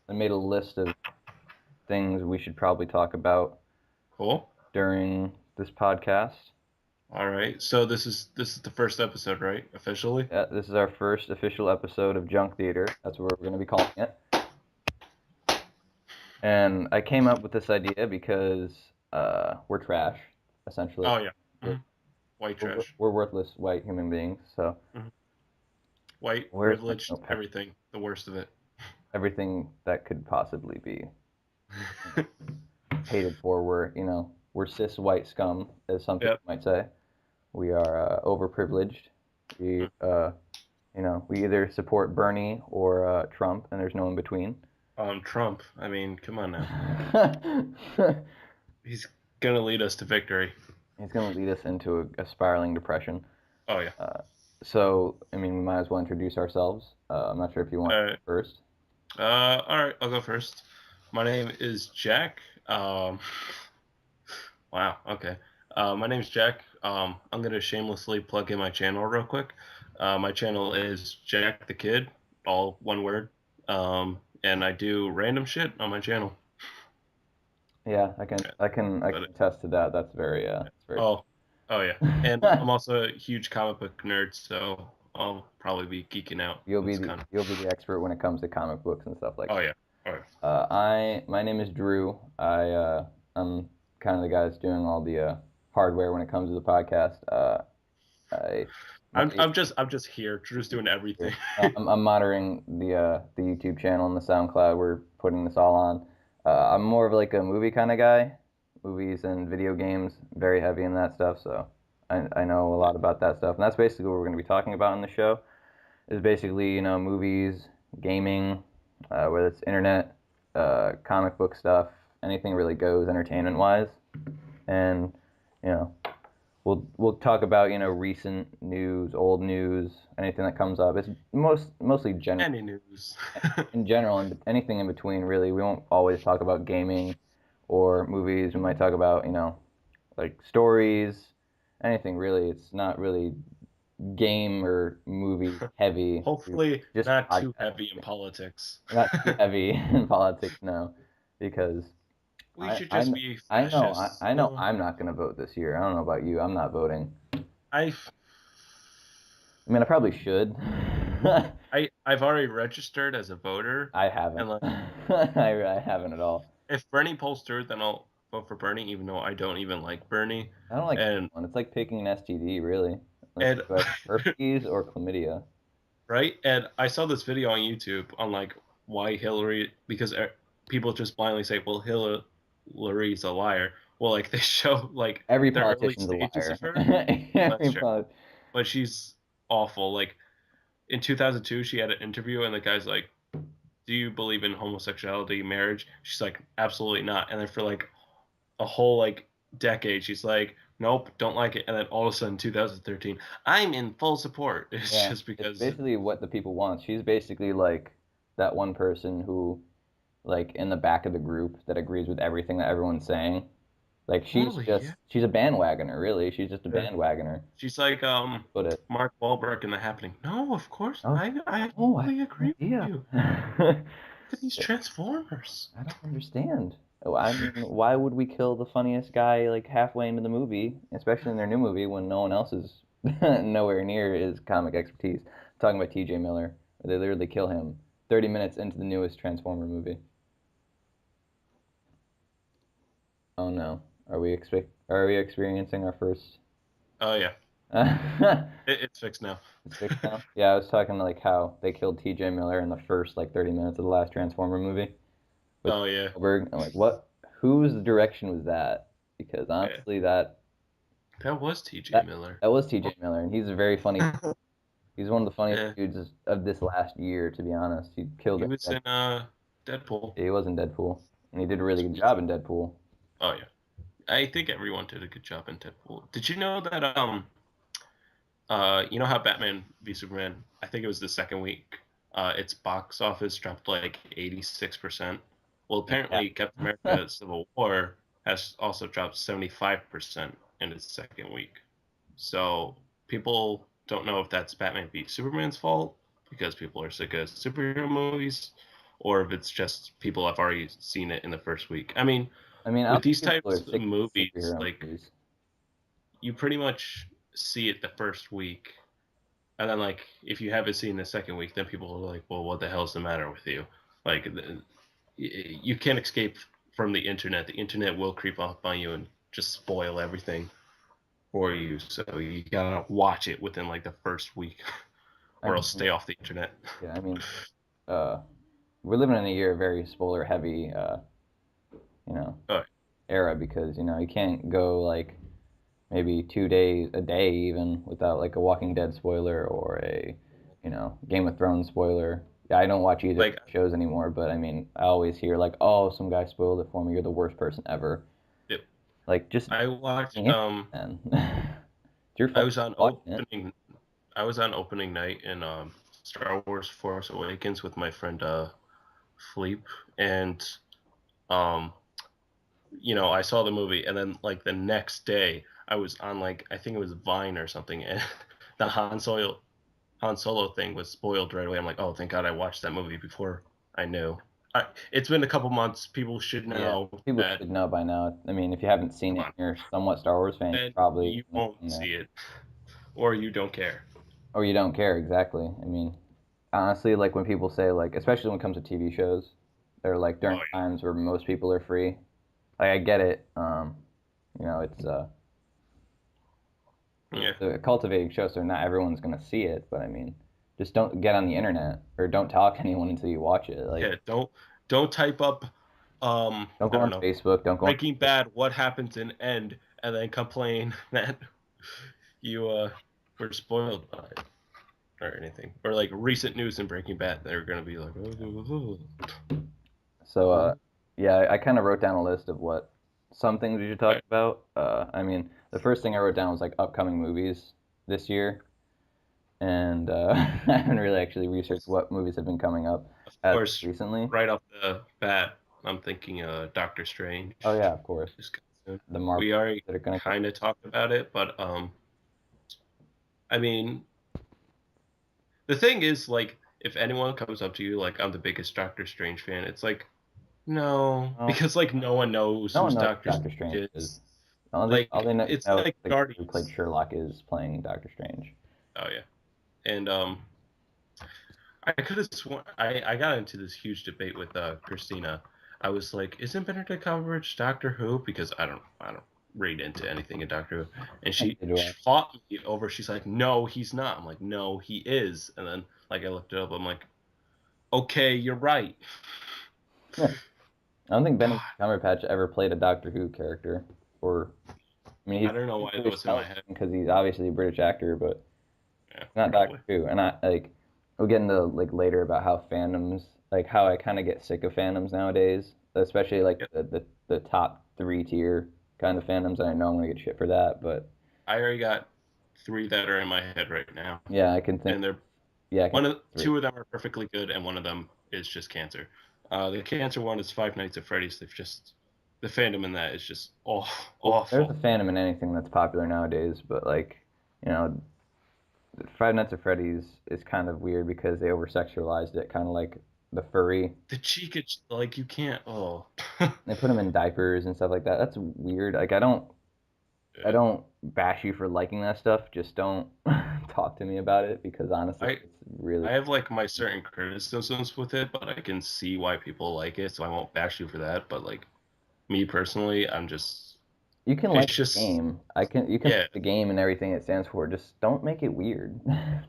I made a list of things we should probably talk about Cool. during this podcast. All right. So this is the first episode, right? Officially. Yeah, this is our first official episode of Junk Theater. That's what we're going to be calling it. And I came up with this idea because we're trash, essentially. Oh yeah. We're, White we're, trash. we're worthless white human beings. So hmm White where's my privileged. notepad? Everything. The worst of it. Everything that could possibly be, you know, hated for. We're cis white scum, as some people Yep. might say. We are overprivileged. We we either support Bernie or Trump, and there's no in between. Trump. I mean, come on now. He's gonna lead us to victory. He's going to lead us into a spiraling depression. Oh yeah. Uh, so, I mean, we might as well introduce ourselves. I'm not sure if you want All right. first. All right. I'll go first. My name is Jack. Wow. Okay. My name's Jack. I'm gonna shamelessly plug in my channel real quick. My channel is Jack the Kid, all one word. And I do random shit on my channel. Yeah, I can But attest to that. That's very. oh, oh yeah. And I'm also a huge comic book nerd, so I'll probably be geeking out. It's kind of. You'll be the expert when it comes to comic books and stuff like Oh that. yeah. Oh yeah. My name is Drew. I'm kind of the guy that's doing all the hardware when it comes to the podcast. I my I'm just here, just doing everything. here. I'm monitoring the YouTube channel and the SoundCloud. We're putting this all on. I'm more of like a movie kind of guy, movies and video games, very heavy in that stuff. So I know a lot about that stuff, and that's basically what we're going to be talking about in the show. Is basically movies, gaming, whether it's internet, comic book stuff, anything really goes entertainment wise, and you know we'll talk about recent news, old news, anything that comes up. It's mostly general Any news? in general, and anything in between. Really, we won't always talk about gaming or movies. We might talk about like stories, anything really. It's not really game or movie heavy. Hopefully, Just not too podcast. heavy in politics. Not too heavy in politics, no, because We I should I just kn- be I know I, fascists. I know I'm not gonna vote this year. I don't know about you. I'm not voting. I, I mean, I probably should. I've already registered as a voter, I haven't. and like, I haven't at all. if Bernie polls through, then I'll vote for Bernie, even though I don't even like Bernie. I don't like And anyone. It's like picking an STD, really. Like, and do I have herpes or chlamydia? right, and I saw this video on YouTube on like why Hillary, because people just blindly say, well, Hillary's a liar. Well, like they show like Every the early politician's a stages liar. of her. That's Every true, polit- but she's awful. Like in 2002, she had an interview, and the guy's like, "Do you believe in homosexuality, marriage?" She's like, "Absolutely not." And then for like a whole like decade, she's like, "Nope, don't like it." And then all of a sudden, 2013, I'm in full support. It's Yeah, just it's because, basically what the people want. She's basically like that one person who, like, in the back of the group that agrees with everything that everyone's saying. Like, totally, yeah. she's a bandwagoner, really. She's just a Yeah. bandwagoner. She's like Put it. Mark Wahlberg in The Happening. No, of course Oh, I oh, I have totally no agree with idea. you. I Look at these Transformers. don't understand. Oh, I mean, why would we kill the funniest guy like halfway into the movie, especially in their new movie, when no one else is nowhere near his comic expertise? Talking about T.J. Miller, they literally kill him 30 minutes into the newest Transformer movie. Oh no, are we experiencing our first? Oh yeah, It's it's fixed now. fixed now. Yeah, I was talking like how they killed T.J. Miller in the first like 30 minutes of the last Transformer movie with Oh yeah, Spielberg. I'm like, what? Whose direction was that? Because yeah. honestly, That was T.J. that Miller. that was T.J. Miller, and he's a very funny. He's one of the funniest Yeah, dudes of this last year, to be honest. He killed he it. was in Deadpool. He was in Deadpool, and he did a really good job in Deadpool. Oh yeah, I think everyone did a good job in Deadpool. Did you know that you know how Batman v Superman? I think it was the second week. Its box office dropped like 86%. Well, Yeah. apparently, Captain America: Civil War has also dropped 75% in its second week. So people don't know if that's Batman v Superman's fault because people are sick of superhero movies, or if it's just people have already seen it in the first week. I mean, I With don't think these people are types of sick of movies, superhero like movies. you pretty much see it the first week, and then like if you haven't seen the second week, then people are like, "Well, what the hell's the matter with you?" Like you can't escape from the internet. The internet will creep up on you and just spoil everything for you. So you gotta watch it within like the first week, I or else mean, stay off the internet. yeah, I mean, uh, we're living in a year of very spoiler heavy, you know, Oh, era because you can't go like maybe 2 days, a day even, without like a Walking Dead spoiler or a, Game of Thrones spoiler. Yeah, I don't watch either like shows anymore, but I mean, I always hear like, oh, some guy spoiled it for me. You're the worst person ever. it, Like, just I watched. man. It's your I fault was on for watching it. opening. I was on opening night in Star Wars Force Awakens with my friend Fleep, and um, I saw the movie, and then like the next day, I was on like I think it was Vine or something, and the Han Solo thing was spoiled right away. I'm like, oh, thank God I watched that movie before I knew. It's been a couple months. People should Yeah, know people that. should know by now. I mean, if you haven't seen Come it, on, and you're somewhat Star Wars fan, you and probably you won't see it, or you don't care. or you don't care exactly. I mean, honestly, like when people say like, especially when it comes to TV shows, they're like Oh during times where most people are free. Like I get it. It's yeah, yeah, a cultivating show, so not everyone's gonna see it. But I mean, just don't get on the internet or don't talk to anyone until you watch it. Like, yeah. Don't type up. don't go I don't on know. Facebook. Don't go on. Breaking Bad. What happens in End, and then complain that you were spoiled by it or anything, or like recent news in Breaking Bad. They're gonna be like, oh, So, oh. yeah, I kind of wrote down a list of what some things we should talk Right. about. I mean, the first thing I wrote down was like upcoming movies this year, and I haven't really actually researched what movies have been coming up Of as course, recently. right off the bat, I'm thinking Doctor Strange. Oh yeah, of course, Just coming soon. the Marvel We already that are gonna come. kind of talked about it, but I mean, the thing is, like, if anyone comes up to you like I'm the biggest Doctor Strange fan, it's like no, Oh, because like no one knows no one who's knows Doctor who Doctor Strange Strange is. is. All Like they know it's is like the guy who played Guardians. Sherlock is playing Doctor Strange. Oh yeah, and I could have sworn I got into this huge debate with Christina. I was like, "Isn't Benedict Cumberbatch Doctor Who?" Because I don't read into anything in Doctor Who, and she Neither do I. fought me over. She's like, "No, he's not." I'm like, "No, he is." And then like I looked it up. I'm like, "Okay, you're right." Yeah. I don't think Benedict God, Cumberbatch ever played a Doctor Who character, or I mean, I don't know he's why that British was in my television head. because he's obviously a British actor, but Yeah, not Doctor probably. Who. And I like we'll get into like later about how fandoms, like how I kind of get sick of fandoms nowadays, especially like Yep. the top three tier kind of fandoms. And I know I'm gonna get shit for that, but I already got three that are in my head right now, yeah, I can think. and they're Yeah, I can think of three. two of them are perfectly good, and one of them is just cancer. The cancer one is Five Nights at Freddy's. They've just the fandom in that is just Well, there's a awful. fandom in anything that's popular nowadays, but like you know, Five Nights at Freddy's is kind of weird because they over sexualized it, kind of like the furry. The cheek, it's like you can't. Oh, They put them in diapers and stuff like that. That's weird. Like I yeah. don't bash you for liking that stuff. Just don't talk to me about it because honestly, I it's really I have like my certain criticisms with it, but I can see why people like it, so I won't bash you for that. But like me personally, I'm just you can it's like the just game. You can yeah, like the game and everything it stands for. Just don't make it weird.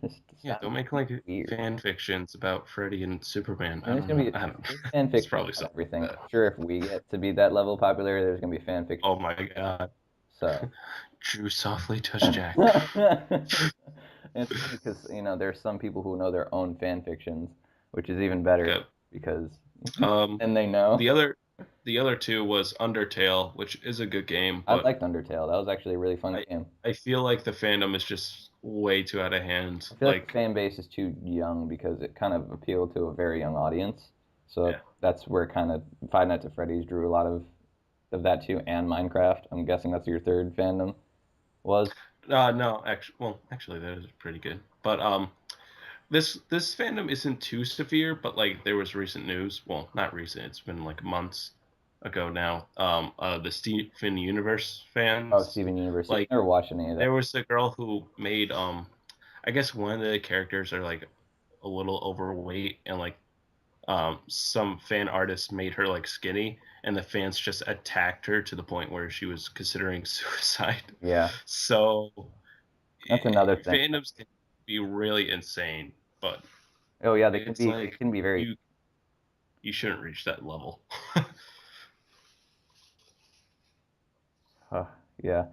Just yeah. stop Don't making make like it weird. fan fictions about Freddy and Superman. I mean, I there's don't gonna know. be I don't know. there's fan It's fiction probably about something everything. like I'm that. sure if we get to be that level of popular, there's gonna be fan fiction. Oh my god. So. Drew softly touched Jack. It's funny because there's some people who know their own fan fictions, which is even better Yep. because Um, and they know. the other the other two was Undertale, which is a good game, I but liked Undertale. That was actually a really fun I game. I feel like the fandom is just way too out of hand. I feel like the Like, fan base is too young because it kind of appealed to a very young audience. So yeah. that's where kind of Five Nights at Freddy's drew a lot of that too, and Minecraft. I'm guessing that's your third fandom was. No, actually, well, actually, that is pretty good. But this fandom isn't too severe, but like there was recent news. Well, not recent. It's been like months ago now. The Steven Universe Oh, fans, Steven Universe. Yeah, like I never watched any of that. there was a girl who made I guess one of the characters are like a little overweight, and like some fan artists made her like skinny, and the fans just attacked her to the point where she was considering suicide. Yeah, So that's another thing. fandoms can be really insane, but Oh yeah, they can it's be. They like can be very. you shouldn't reach that level. Yeah.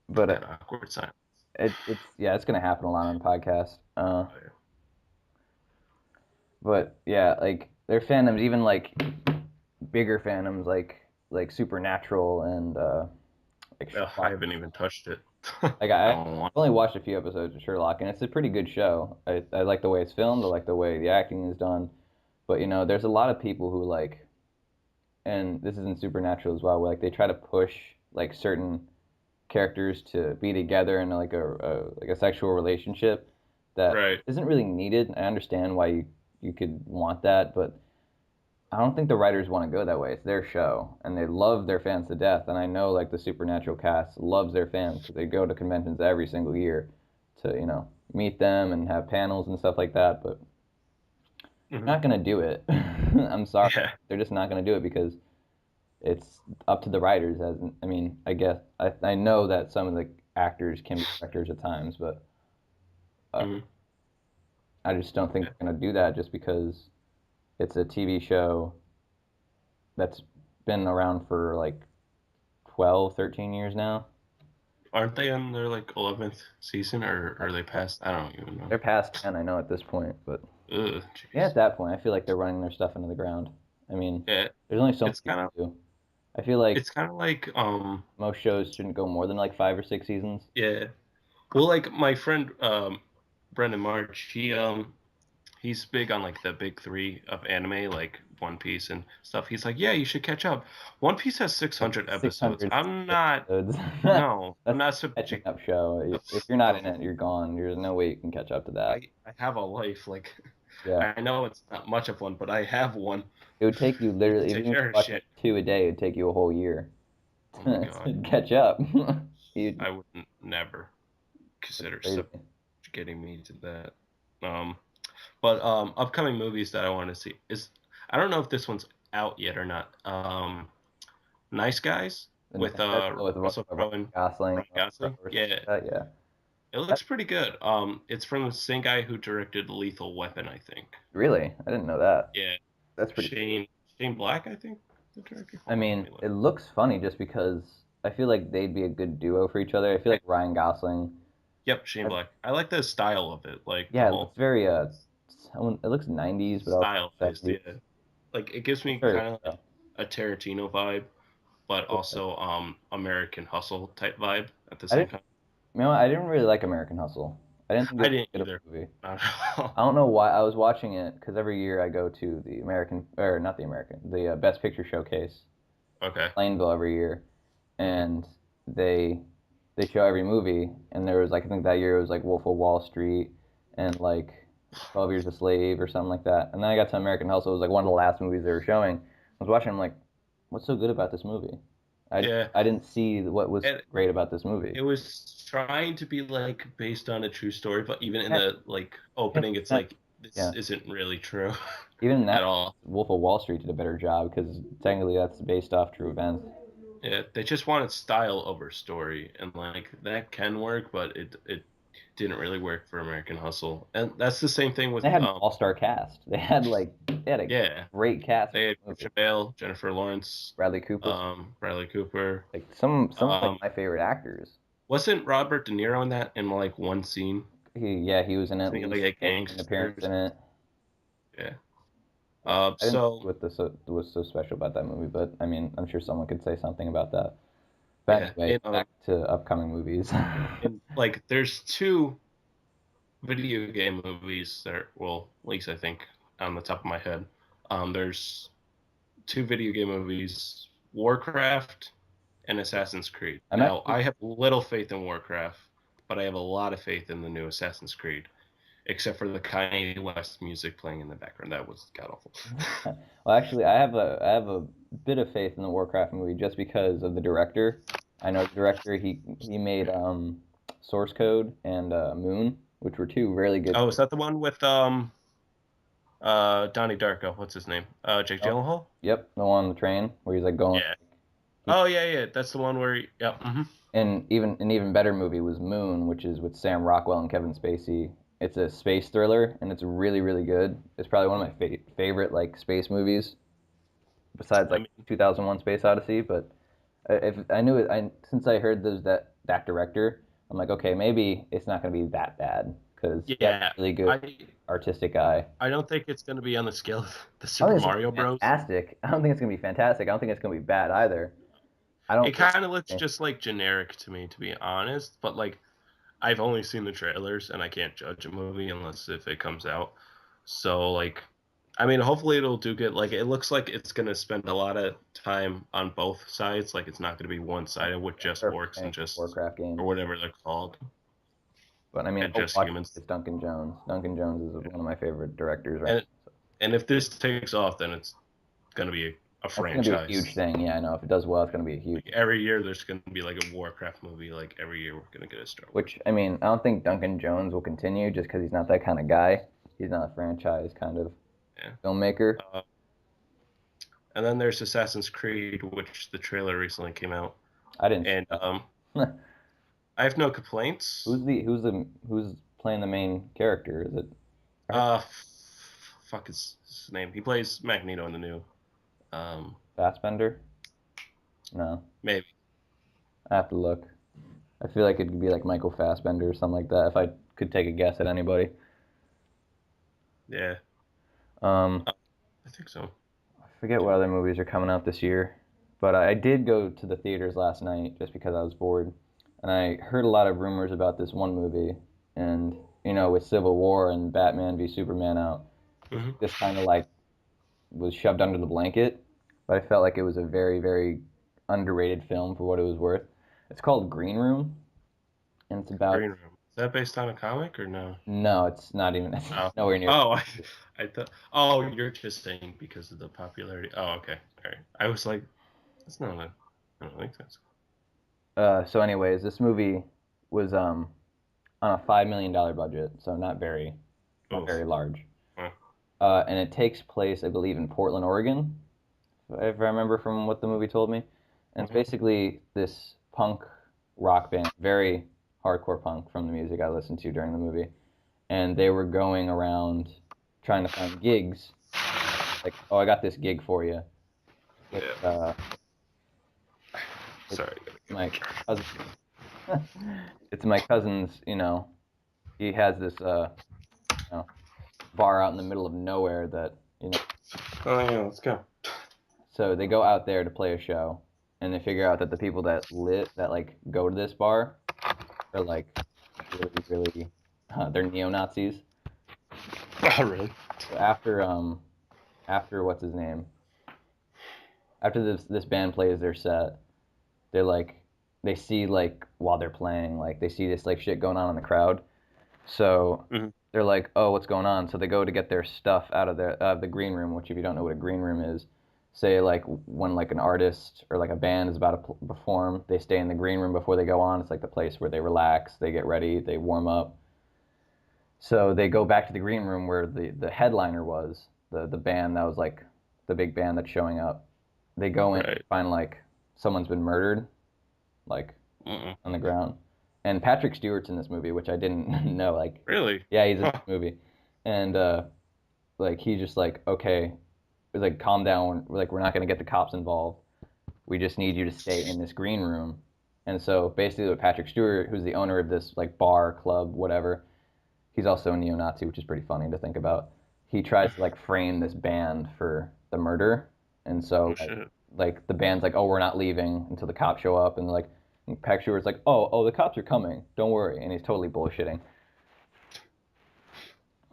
But That awkward silence. it's yeah, it's gonna happen a lot on the podcast. Oh, yeah. But yeah, like their fandoms, even like bigger fandoms, like Supernatural and like Ugh, I Sherlock. haven't even touched it. Like I I don't want. only watched a few episodes of Sherlock, and it's a pretty good show. I like the way it's filmed. I like the way the acting is done. But there's a lot of people who like, and this is in Supernatural as well, where like they try to push like certain characters to be together in like a sexual relationship that Right. isn't really needed. I understand why you could want that, but I don't think the writers want to go that way. It's their show, and they love their fans to death. And I know like the Supernatural cast loves their fans because they go to conventions every single year to meet them and have panels and stuff like that. But Hmm. they're not gonna do it. I'm sorry, Yeah. they're just not gonna do it because it's up to the writers. As I mean, I guess I know that some of the actors can be directors at times, but uh, Hmm. I just don't think Yeah. they're gonna do that just because it's a TV show that's been around for like 12, 13 years now. Aren't they on their like 11th season, or are they past? I don't even know. They're past 10, I know at this point, but Ugh, yeah, jeez. at that point, I feel like they're running their stuff into the ground. I mean, Yeah. there's only so much It's you kind of can do. I feel like it's kind of like most shows shouldn't go more than like 5 or 6 seasons. yeah. Well, like my friend Brendan March, he's big on like the big three of anime, like One Piece and stuff. He's like, yeah, you should catch up. One Piece has It's 600 episodes. 600 I'm not. episodes. No, I'm That's not a catching subject. up show. If you're not in No, it, you're gone. There's no way you can catch up to that. I have a life. Like, Yeah. I know it's not much of one, but I have one. It would take you Need to literally, even take if you care of watch like shit. 2 a day, it'd take you a whole year Oh my to god, catch up. You, I would never it's consider crazy. getting me to that. Um, but upcoming movies that I want to see is I don't know if this one's out yet or not. Nice Guys The with nice guys go with Russell Ryan Crowe and Gosling, Ryan Gosling. or something Yeah, like that. Yeah. it looks pretty good. It's from the same guy who directed Lethal Weapon, I think. Really? I didn't know that. Yeah, That's pretty cool. Shane Black, I think the director. I Hold on, let mean, me look. it looks funny just because I feel like they'd be a good duo for each other. I feel like Ryan Gosling Yep, Shane has, Black. I like the style of it, like the yeah, it looks whole very it looks 90s, but also stylized. 70s. Yeah, like it gives It's me very kind of like cool. a Tarantino vibe, but Okay. also American Hustle type vibe at the I same didn't, time. I didn't really like American Hustle. I didn't think it I was didn't that good of either. a movie. Not at all. I don't know why I was watching it because every year I go to the American or not the American the Best Picture showcase Okay. Plainville every year, and they they show every movie, and there was like I think that year it was like Wolf of Wall Street and like 12 Years a Slave or something like that. And then I got to American Hustle. It was like one of the last movies they were showing. I was watching. I'm like, what's so good about this movie? Yeah, I didn't see what was and great about this movie. it was trying to be like based on a true story, but even in Yeah, the like yeah, opening, it's yeah. like this Yeah. isn't really true Even in at that, all. Wolf of Wall Street did a better job because technically that's based off true events. Yeah, they just wanted style over story, and like that can work, but it didn't really work for American Hustle. And that's the same thing with They had an all-star cast. They had a yeah, great cast they for had the movie. Christian Bale, Jennifer Lawrence, Bradley Cooper, Bradley Cooper. like some of like Um, my favorite actors. wasn't Robert De Niro in that in like one scene? He was in at Something like least a making an gangster appearance or in something. it. Yeah. I didn't see So what was so special about that movie, but I mean, I'm sure someone could say something about that. But yeah, anyway, back to upcoming movies. and like there's two video game movies that are, well, at least I think on the top of my head. There's two video game movies, Warcraft and Assassin's Creed. I'm Now, actually I have little faith in Warcraft. but I have a lot of faith in the new Assassin's Creed, except for the Kanye West music playing in the background. That was god awful. Well, actually, I have a bit of faith in the Warcraft movie just because of the director. I know the director. He made Source Code and Moon, which were two really good. Oh, is that the one with Donnie Darko? What's his name? Jake Oh, Gyllenhaal. yep, the one on the train where he's like going. Yeah. He, Oh yeah, yeah. That's the one where. Yeah. and even an even better movie was Moon, which is with Sam Rockwell and Kevin Spacey. It's a space thriller, and it's really really good. It's probably one of my favorite like space movies, besides I like mean, 2001: Space Odyssey. But if I knew it, I since I heard that director, I'm like, okay, maybe it's not gonna be that bad because that's yeah. a really good I artistic guy. I don't think it's gonna be on the scale of the I Super don't think it's gonna Mario be Bros. fantastic. I don't think it's gonna be fantastic. I don't think it's gonna be bad either. I It don't. kind of looks just like generic to me, to be honest. But like, I've only seen the trailers, and I can't judge a movie unless if it comes out. So like, I mean, hopefully it'll do good. Like, it looks like it's gonna spend a lot of time on both sides. Like, it's not gonna be one sided with just Perfect orcs and thing for just Warcraft or games. whatever they're called But I mean, and oh, just watch humans. it's Duncan Jones. Duncan Jones is one of my favorite directors right And now. and if this takes off, then it's gonna be a That's gonna be a huge franchise. thing. Yeah, I know. If it does well, it's gonna be a huge. Like every year, there's gonna be like a Warcraft movie. Like every year, we're gonna get a Star Wars. Which I mean, I don't think Duncan Jones will continue just because he's not that kind of guy. He's not a franchise kind of Yeah. filmmaker. Uh, and then there's Assassin's Creed, which the trailer recently came out, I didn't see and that. I have no complaints. Who's playing the main character? Is it Fuck his name. He plays Magneto in the new. Um, Fassbender? No, maybe. I have to look. I feel like it could be like Michael Fassbender or something like that if I could take a guess at anybody. Yeah. Um, Uh, I think so. I forget what other movies are coming out this year, but I did go to the theaters last night just because I was bored, and I heard a lot of rumors about this one movie, and with Civil War and Batman v Superman out, Hmm. this kind of like was shoved under the blanket, but I felt like it was a very, very underrated film for what it was worth. It's called Green Room, and it's about Green Room. Is that based on a comic or no? no, it's not even it's Oh. nowhere near. Oh, I thought. Oh, you're just saying because of the popularity. Oh, okay. All right. I was like, that's not a. I don't think that's. So, anyways, this movie was on a $5 million budget, so not Oof. very large. Huh. And it takes place, I believe, in Portland, Oregon, if I remember from what the movie told me. And it's Mhm. basically this punk rock band, very hardcore punk from the music I listened to during the movie. And they were going around trying to find gigs. Like, oh, I got this gig for you. It's Yeah. it's Sorry. my cousin. It's my cousin's. He has this know, bar out in the middle of nowhere that. Oh yeah, let's go. So they go out there to play a show, and they figure out that the people that like go to this bar are like really really they're neo Nazis. Oh really? So after what's his name, after this band plays their set, they're like they see like while they're playing like they see this like shit going on in the crowd. So Hmm. they're like, oh, what's going on? So they go to get their stuff out of the green room, which if you don't know what a green room is, say like when like an artist or like a band is about to perform, they stay in the green room before they go on. It's like the place where they relax, they get ready, they warm up. So they go back to the green room where the headliner was, the band that was like the big band that's showing up. They go in and Right. find like someone's been murdered, like Mm-mm. on the ground. And Patrick Stewart's in this movie, which I didn't know. Like, Really? yeah, he's in Huh. this movie, and like he's just like, okay, he's like, calm down. We're not gonna get the cops involved. We just need you to stay in this green room. And so basically, what Patrick Stewart, who's the owner of this like bar, club, whatever, he's also a neo-Nazi, which is pretty funny to think about. He tries to like frame this band for the murder, and Oh so shit. like the band's like, oh, we're not leaving until the cops show up, and like and Patrick Stewart's like, oh, the cops are coming, don't worry, and he's totally bullshitting.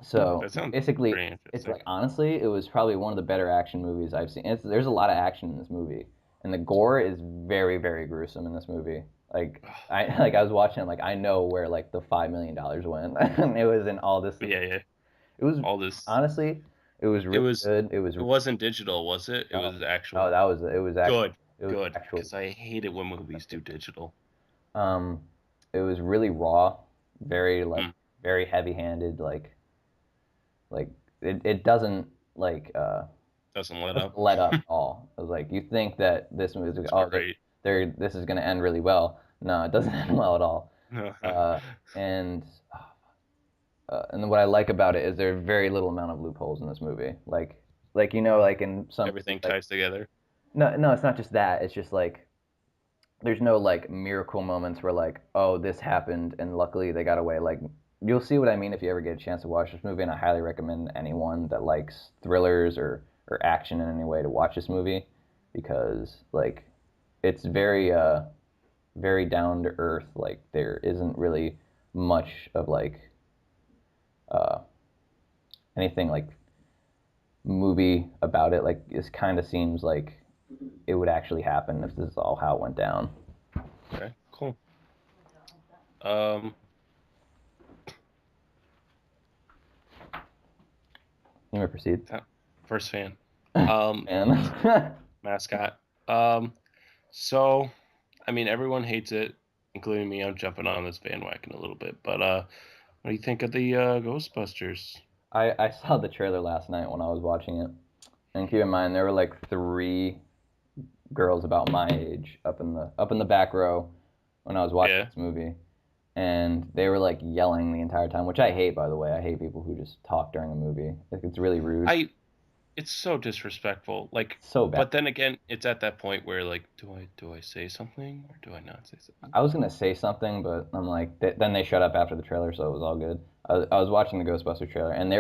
So That sounds basically, pretty it's interesting. like honestly, it was probably one of the better action movies I've seen. There's a lot of action in this movie, and the gore is very, very gruesome in this movie. Like I was watching it, like I know where like the $5 million went, and it was in all this. Yeah, yeah. It was All this. honestly, it was It really was. good. It was It wasn't digital, was it? It no, was no, actual. that was it. Was actually Good, it was good. actual. Because I hate it when movies do digital. Um, it was really raw, very like Mm, very heavy-handed. Like it doesn't like doesn't let doesn't up. let up at all. It was like you think that this movie is It's oh great. they're this is gonna end really well. No, it doesn't end well at all. Uh, and and then what I like about it is there's very little amount of loopholes in this movie. Like like in some movies, Everything like ties together. no, it's not just that. It's just like there's no like miracle moments where like oh this happened and luckily they got away. Like you'll see what I mean if you ever get a chance to watch this movie, and I highly recommend anyone that likes thrillers or action in any way to watch this movie because like it's very down to earth. Like there isn't really much of like uh anything like movie about it. Like it kind of seems like it would actually happen if this is all how it went down. Okay, cool. Um, You may proceed. First fan. Um, And Mascot. So I mean, everyone hates it, including me. I'm jumping on this bandwagon a little bit, but what do you think of the Ghostbusters? I saw the trailer last night when I was watching it, and keep in mind there were like three girls about my age up in the back row when I was watching Yeah, this movie, and they were like yelling the entire time, which I hate, by the way. I hate people who just talk during a movie. Like, it's really rude. I it's so disrespectful. Like, So bad. but then again, it's at that point where like, do I say something or do I not say something? I was gonna say something, but I'm like, then they shut up after the trailer, so it was all good. I was watching the Ghostbusters trailer, and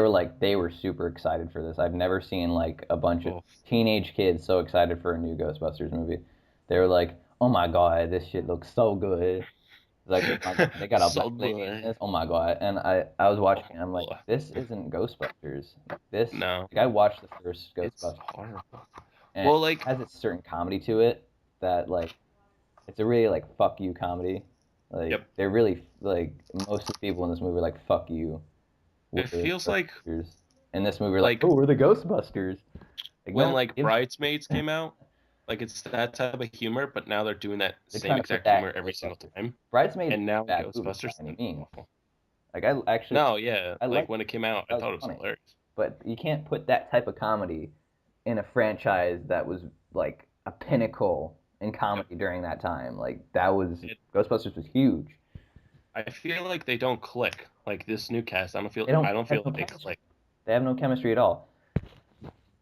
they were super excited for this. I've never seen like a bunch of Oh, teenage kids so excited for a new Ghostbusters movie. They were like, "Oh my god, this shit looks so good!" Like, "Oh my god, they got a black so lady in good. this. Oh my god!" And I was watching, and I'm like, Oh, "This isn't Ghostbusters. This no, like I watched the first it's Ghostbusters, horrible. and it Well, like, has a certain comedy to it that like it's a really like fuck you comedy. Like yep. they're really like most of the people in this movie are like fuck you. We're It the feels Ghostbusters. In this movie, we're like, like oh, we're the Ghostbusters. Like no when one like gives. Bridesmaids came out. Like it's that type of humor, but now they're doing that They're same trying to put exact that humor in every single Ghostbusters. time. Bridesmaids is And a now bad movie by Ghostbusters, any they're means. awful. Like I actually No, yeah, I like like when it came out, I that was thought it was funny, hilarious. but you can't put that type of comedy in a franchise that was like a pinnacle in Yep. comedy during that time. Like that was It, Ghostbusters was huge. I feel like they don't click. Like this new cast, They don't I don't have feel no like they chemistry. click. They have no chemistry at all.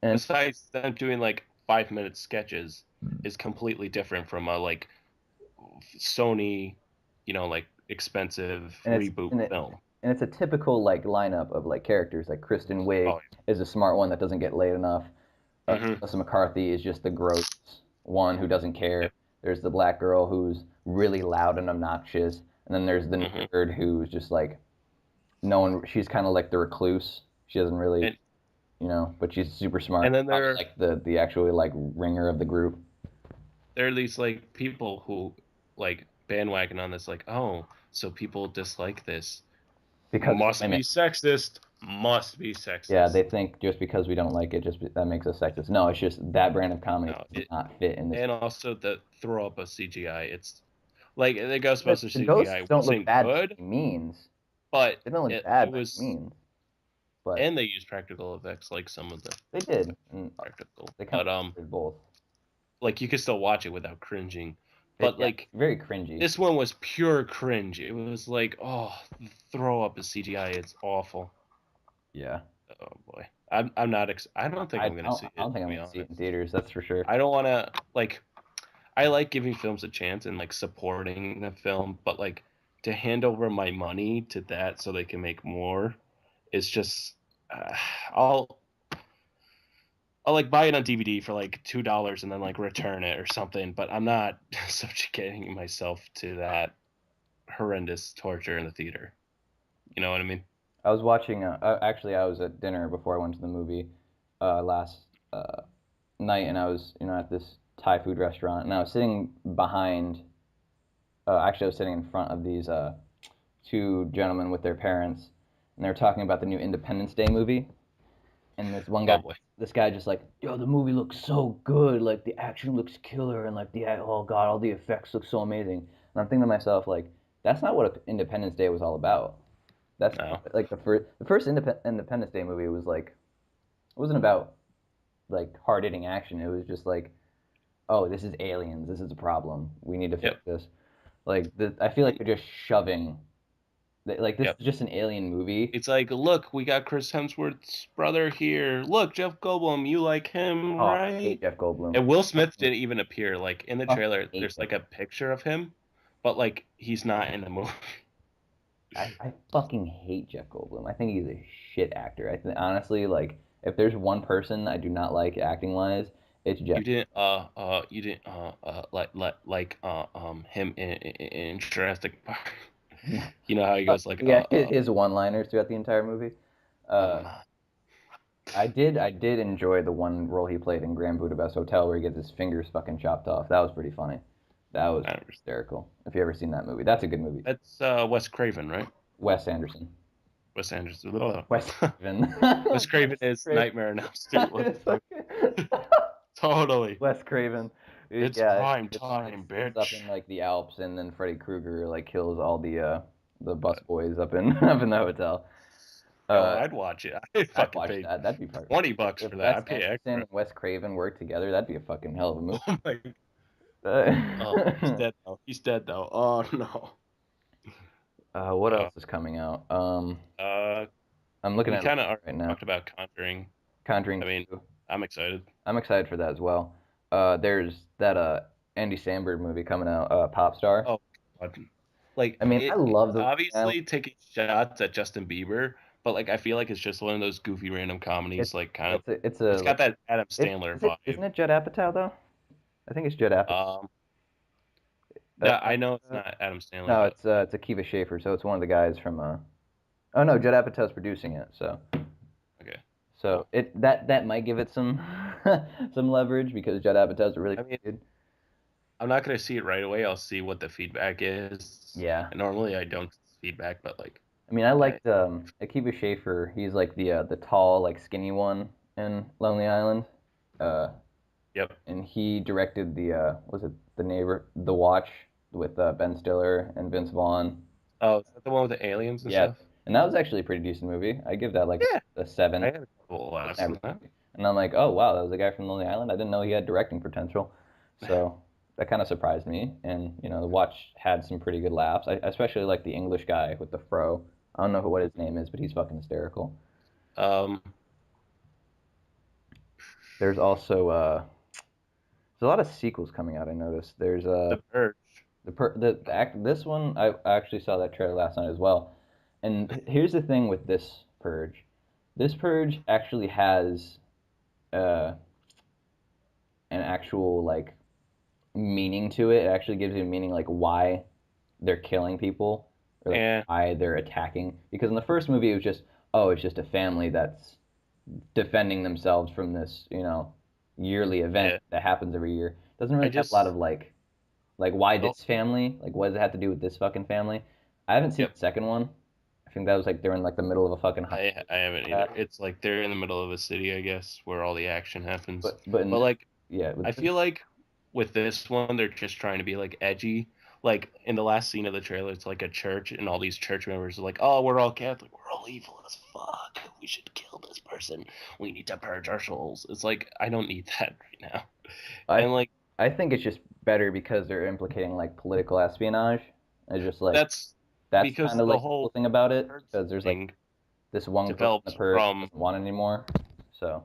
And Besides them doing like 5 minute sketches is completely different from a like Sony, like expensive and it's reboot and it film. and it's a typical like lineup of like characters. Like Kristen Wiig Oh is a smart one that doesn't get laid enough. yeah. Melissa McCarthy is just the gross one who doesn't care. Yep. There's the black girl who's really loud and obnoxious, and then there's the hmm nerd who's just like no one. She's kind of like the recluse. She doesn't really, And but she's super smart. and then Probably like the actually like ringer of the group there are these like people who like bandwagon on this, like, oh, so people dislike this. because it's Must women. be sexist. Must be Yeah, they sexist. think just because we don't like it, that makes us sexist. No, it's just that brand of comedy No, does not fit in this. and also the throw up of CGI. It's like the The, Ghostbusters the CGI ghosts don't look wasn't bad by good, any means. but They don't look it bad by any was, means, but and they used practical effects like some of the they did. And practical, they kind but of did both. like you could still watch it without cringing. It, But yeah, like very cringy. this one was pure cringe. It was like, oh, the throw up of CGI. It's awful. Yeah, Oh boy, I'm not. I don't think I'm gonna see I it. don't think To I'm be gonna see it in honest, theaters. That's for sure. I don't want to like. I like giving films a chance and like supporting the film, but like to hand over my money to that so they can make more is just. Uh, I'll I'll like buy it on DVD for like $2 and then like return it or something, but I'm not subjugating myself to that horrendous torture in the theater. You know what I mean? I was watching. Actually, I was at dinner before I went to the movie last uh, night, and I was at this Thai food restaurant, and I was sitting behind Actually, I was sitting in front of these two gentlemen with their parents, and they were talking about the new Independence Day movie. And Oh boy. this guy just like, yo, the movie looks so good, like the action looks killer, and like oh god, all the effects look so amazing. And I'm thinking to myself, like, that's not what Independence Day was all about. That's No. like the first Independence Day movie was like, it wasn't about like hard hitting action. It was just like, oh, this is aliens, this is a problem, we need to fix Yep. this. Like I feel like they're just shoving, like this Yep. is just an alien movie. It's like, look, we got Chris Hemsworth's brother here. Look, Jeff Goldblum, you like him, Oh, I right? hate Jeff Goldblum. And Will Smith didn't even appear. Like in the I trailer, hate there's Jeff. like a picture of him, but like he's not in the movie. I fucking hate Jeff Goldblum. I think he's a shit actor. I think honestly, like, if there's one person I do not like acting wise, it's Jeff. You didn't him in Jurassic Park. You know how he goes like Yeah, his one-liners throughout the entire movie. oh Uh, my. I did enjoy the one role he played in Grand Budapest Hotel where he gets his fingers fucking chopped off. That was pretty funny. That was I don't understand. hysterical. If you ever seen that movie, that's a good movie. That's Wes Craven, right? Wes Anderson. Wes Anderson. Wes Craven. Wes Craven Wes is Craven. Nightmare on Elm Street. What the fuck? Totally. Wes Craven. It's Yeah, prime time, it's up bitch. in like the Alps, and then Freddy Krueger like kills all the bus boys up in up in the hotel. Yo, Uh, I'd watch it. I'd I'd fucking watch pay that. That'd be perfect. $20 If for that. Wes I'd pay Anderson extra. and Wes Craven work together, that'd be a fucking hell of a movie. Oh my. Oh, he's dead though. He's dead though. Oh no. What Uh, else is coming out? uh, I'm looking we at it kind of already right now. talked about Conjuring. Conjuring I mean, 2. I'm excited. I'm excited for that as well. There's that Andy Samberg movie coming out, Pop Star. Oh, God. Like I mean, I it's love the obviously taking shots at Justin Bieber, but like I feel like it's just one of those goofy random it's comedies. Like kind of, it's a it's got like that Adam it Sandler is it vibe. isn't it Judd Apatow though? I think it's Judd Apatow. Um, Uh, that I know it's not Adam Sandler, no, but it's Akiva Schaffer, so it's one of the guys from oh no, Judd Apatow's producing it, so okay, so cool. it that might give it some some leverage because Judd Apatow's a really I mean, good. I'm not gonna see it right away. I'll see what the feedback is. Yeah. And normally I don't feedback, but like, I mean, I I, liked Akiva Schaffer. He's like the tall, like skinny one in Lonely Island. Uh, yep. and he directed the was it The Watch with Ben Stiller and Vince Vaughn. Oh, is that the one with the aliens and Yeah, stuff? and that was actually a pretty decent movie. I give that like Yeah, a 7. I had a couple of laughs in Average that. movie. And I'm like, oh wow, that was a guy from Lonely Island. I didn't know he had directing potential. So that kind of surprised me. And you know, The Watch had some pretty good laughs. I especially like the English guy with the fro. I don't know what his name is, but he's fucking hysterical. Um, There's also there's a lot of sequels coming out. I noticed. There's The Purge. the act this one I actually saw that trailer last night as well. And here's the thing with this purge. This purge actually has uh, an actual like meaning to it. It actually gives you a meaning like why they're killing people or like And why they're attacking. Because in the first movie it was just oh it's just a family that's defending themselves from this yearly event yeah, that happens every year. Doesn't I really have a lot just of like why oh this family? Like what does it have to do with this fucking family? I haven't seen yep. the second one. I think that was like they're in like the middle of a fucking high I haven't either. attack. It's like they're in the middle of a city, I guess, where all the action happens. But in But this, like yeah, I feel like with this one, they're just trying to be like edgy. Like in the last scene of the trailer, it's like a church, and all these church members are like, "Oh, we're all Catholic. We're all evil as fuck. We should kill this person. We need to purge our souls." It's like I don't need that right now. I And like I think it's just better because they're implicating like political espionage. It's just like that's that's because kind of the like the cool whole thing about it purge because there's like thing this one girl in the develops purge from doesn't want it anymore. So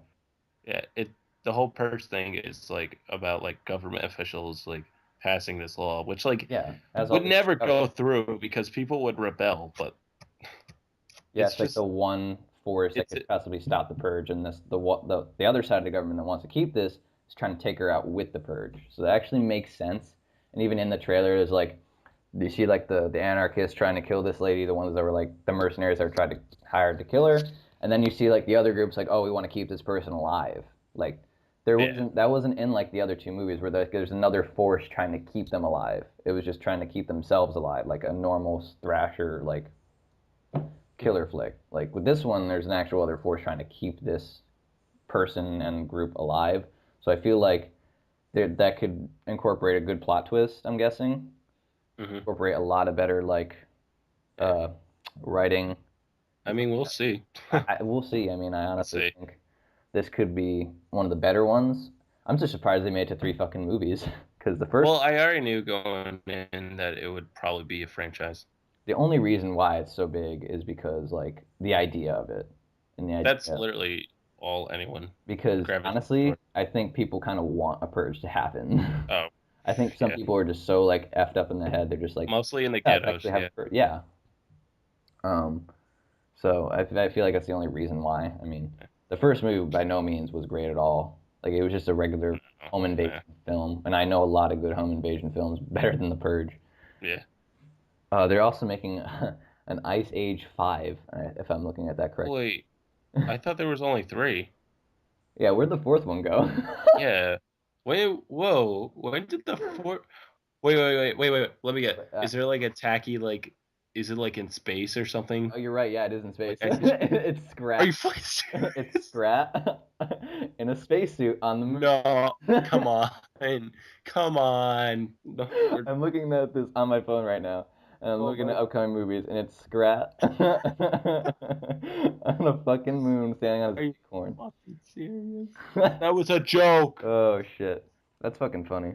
yeah, it the whole purge thing is like about like government officials like passing this law, which like yeah, has all would this never stuff. go through because people would rebel, but Yeah, it's it's like the just one force that it's could possibly stop the purge, and the other side of the government that wants to keep this is trying to take her out with the purge. So that actually makes sense. And even in the trailer, there's like you see like the anarchists trying to kill this lady, the ones that were like the mercenaries that were trying to hire to kill her, and then you see like the other groups like, oh, we want to keep this person alive. Like Yeah. that wasn't in like the other two movies where there's another force trying to keep them alive. It was just trying to keep themselves alive, like a normal thrasher like killer flick. Like with this one, there's an actual other force trying to keep this person and group alive. So I feel like that could incorporate a good plot twist. I'm guessing Hmm. incorporate a lot of better like Yeah. uh, writing. I mean, we'll see. We'll see. I mean, I Let's honestly see. think this could be one of the better ones. I'm just surprised they made it to three fucking movies because the first, Well, I already knew going in that it would probably be a franchise. the only reason why it's so big is because like the idea of it and the That's idea literally all anyone because gravitates honestly, toward. I think people kind of want a purge to happen. Oh, I think some yeah. people are just so like effed up in the head. They're just like, Mostly in the yeah, let's ghettos. actually have a Yeah. purge. Yeah. Um, so I feel like that's the only reason why. I mean, the first movie by no means was great at all. Like it was just a regular Oh, home invasion yeah. film, and I know a lot of good home invasion films better than The Purge. Yeah. They're also making an Ice Age 5, if I'm looking at that correctly. Wait, I thought there was only three. Yeah, where'd the fourth one go? Yeah. Wait, whoa. When did the four? Wait. Let me get. Uh, Is there like a tacky like? Is it like in space or something? oh, you're right. Yeah, it is in Like space. I see. It's Are Scrat. you fucking It's serious? Scrat in a spacesuit on the No. moon. Come on. Come on. No, I'm looking at this on my phone right now, and I'm oh looking at my. upcoming movies, and it's Scrat on a fucking moon standing on his Are you acorn. fucking serious? That was a joke. Oh shit, that's fucking funny.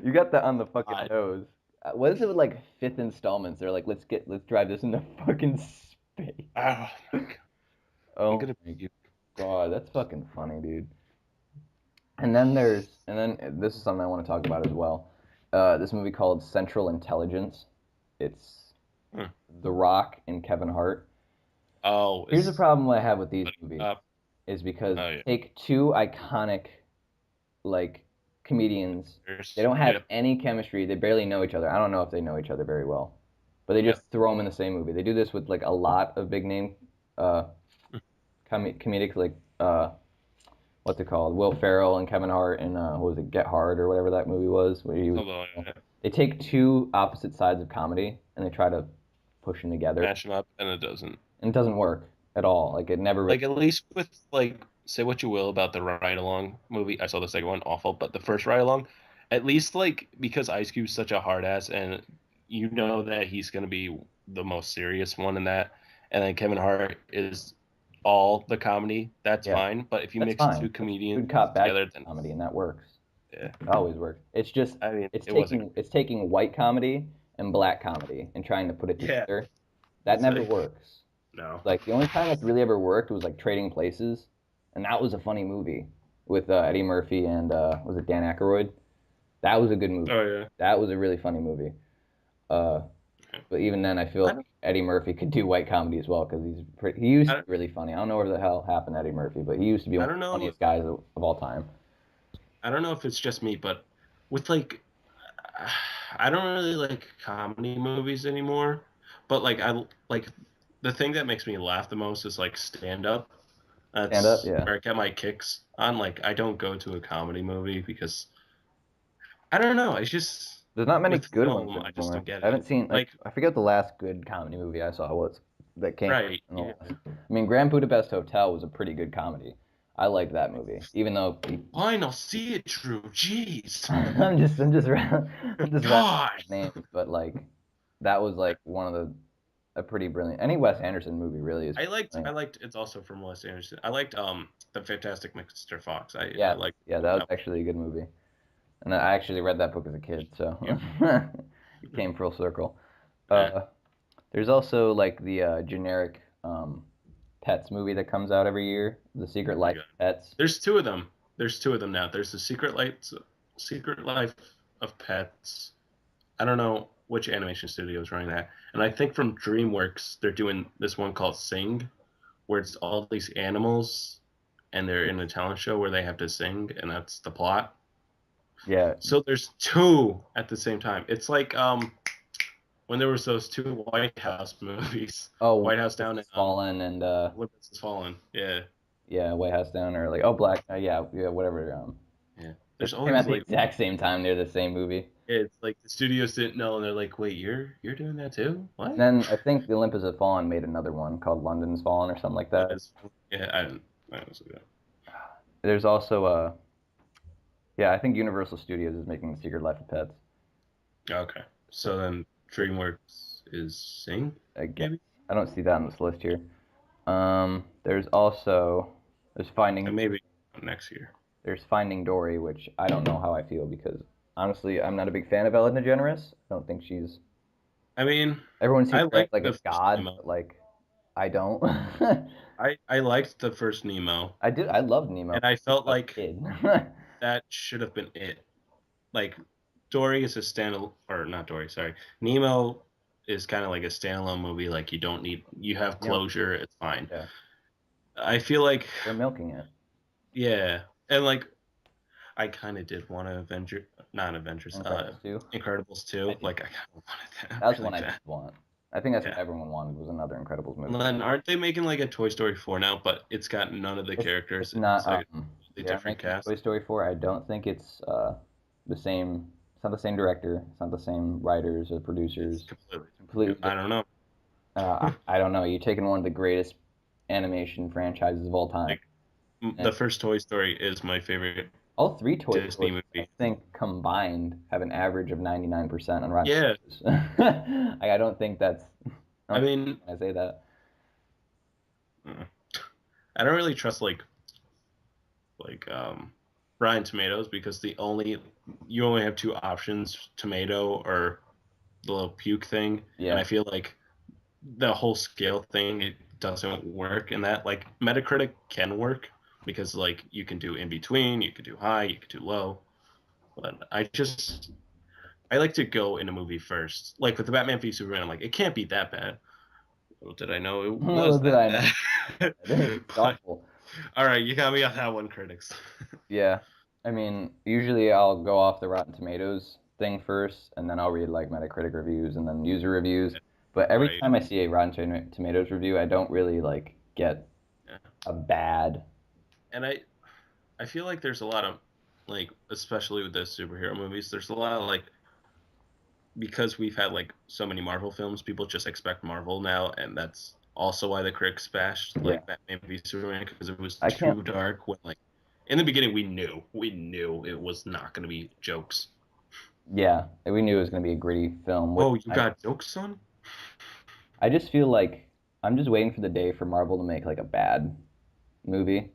You got that on the fucking God. nose. What is it with like fifth installments? They're like, let's drive this into fucking space. Oh my God. I'm Oh gonna my puke. god, that's fucking funny, dude. And then this is something I want to talk about as well. This movie called Central Intelligence. It's Hmm. The Rock and Kevin Hart. Oh, Here's the is problem I have with these movies up. is because Oh yeah. take two iconic like comedians. They don't have Yeah. any chemistry. They barely know each other. I don't know if they know each other very well, but they Yeah. just throw them in the same movie. They do this with like a lot of big name uh, comedics like what's it called? Will Ferrell and Kevin Hart and what was it, Get Hard or whatever that movie was, where he was. Hold on. Yeah. They take two opposite sides of comedy and they try to push them together, Mashing up, and it doesn't. and it doesn't work at all. Like it never really. Like at least with like say what you will about the Ride Along movie. I saw the second one awful, but the first Ride Along, at least like because Ice Cube's such a hard ass, and you know that he's gonna be the most serious one in that, and then Kevin Hart is all the comedy. That's Yeah, fine. But if you that's mix fine. two That's comedians good cop, bad together, cop then comedy, and that works. yeah, It always works. It's just I mean it was a good it's taking white comedy and black comedy and trying to put it yeah. together. That It's never like works. no. Like the only time that's really ever worked was like Trading Places, and that was a funny movie with Eddie Murphy and was it Dan Aykroyd? That was a good movie. Oh yeah. That was a really funny movie. Uh, but even then, I feel I like don't. Eddie Murphy could do white comedy as well because he used I to don't, be really funny. I don't know what the hell happened to Eddie Murphy, but he used to be I one of don't the know. funniest guys of all time. I don't know if it's just me, but with like I don't really like comedy movies anymore. But like I like the thing that makes me laugh the most is like stand up. Stand up, That's yeah. where I get my kicks on. Like I don't go to a comedy movie because I don't know. It's just There's not many with good ones film, I just anymore. don't get I haven't it. seen like Like I forget the last good comedy movie I saw was that came out right, in the yeah. last. I mean, Grand Budapest Hotel was a pretty good comedy. I liked that movie, even though Fine, I'll see it. True. Jeez. I'm just rattling God. names, but like that was like one of the a pretty brilliant. Any Wes Anderson movie really is I brilliant. liked it's also from Wes Anderson. I liked the Fantastic Mr. Fox. I Yeah, liked yeah, that was that actually a good movie, and I actually read that book as a kid, so one. it came full circle. Yeah. Uh, there's also like the generic Pets movie that comes out every year, The Secret Oh my Life god. of Pets. There's two of them. There's two of them now. There's the Secret Life of Pets. I don't know which animation studio is running that. And I think from DreamWorks they're doing this one called Sing, where it's all these animals and they're in a talent show where they have to sing and that's the plot. Yeah. So there's two at the same time. It's like when there was those two White House movies. Oh, White House This Down and Is Fallen and Olympus Has Fallen. Yeah. Yeah, White House Down or like Black. Yeah, whatever. Yeah. They There's came always out the like exact same time. They're the same movie. it's like the studios didn't know, and they're like, "Wait, you're doing that too? What?" Then I think the Olympus Has Fallen made another one called London's Fallen or something like That that. is, yeah, I don't see that. There's also yeah, I think Universal Studios is making The Secret Life of Pets. Okay, so then DreamWorks is Sing, I guess maybe, I don't see that on this list here. There's also and maybe next year. there's Finding Dory, which I don't know how I feel because honestly, I'm not a big fan of Ellen DeGeneres. I don't think she's. I mean, Everyone seems I to act liked like a the first god, Nemo. but like I don't. I liked the first Nemo, I did. I loved Nemo and I felt as like a kid. that should have been it. Like Dory is a standalone, or not Dory, sorry. Nemo is kind of like a standalone movie. Like you have Yeah, closure. It's fine. yeah, I feel like, they're milking it. yeah, and like I kind of did want to not Avengers, Incredibles 2. Incredibles I too. did. Like I kind of wanted that That's really one I did bad. want. I think that's what Yeah. everyone wanted was another Incredibles movie. And then aren't they making like a Toy Story 4 now? But it's got none of the It's characters. not. It's like a totally They are different making cast. Toy Story 4. I don't think it's the same. It's not the same director. It's not the same writers or It's producers. completely. Completely I different. don't know. I don't know. You're taking one of the greatest animation franchises of all time. Like And the first Toy Story is my favorite all three Toy Disney Stories, I movie. think, combined have an average of 99% on Rotten Yeah, Tomatoes. I don't think that's. I I don't mean, think I say that. uh, I don't really trust like Rotten Tomatoes because you only have two options: tomato or the little puke thing. And Yeah. I feel like the whole scale thing it doesn't work. And that like Metacritic can work because like you can do in between, you could do high, you could do low. But I like to go in a movie first. Like with the Batman v Superman, I'm like, it can't be that bad. Little did I know it Little was did that I know. bad. It's But awful. all right, you got me on that one, critics. Yeah. I mean, usually I'll go off the Rotten Tomatoes thing first, and then I'll read like Metacritic reviews and then user reviews. But every Right. time I see a Tomatoes review, I don't really like get Yeah. a bad. And I feel like there's a lot of like especially with the superhero movies, there's a lot of like because we've had like so many Marvel films, people just expect Marvel now, and that's also why the critics bashed Yeah. like Batman v Superman because it was I can't. too dark. When like in the beginning, we knew it was not going to be jokes. Yeah, we knew it was going to be a gritty film. Which Oh, you I got jokes, son? I just feel like I'm just waiting for the day for Marvel to make like a bad movie,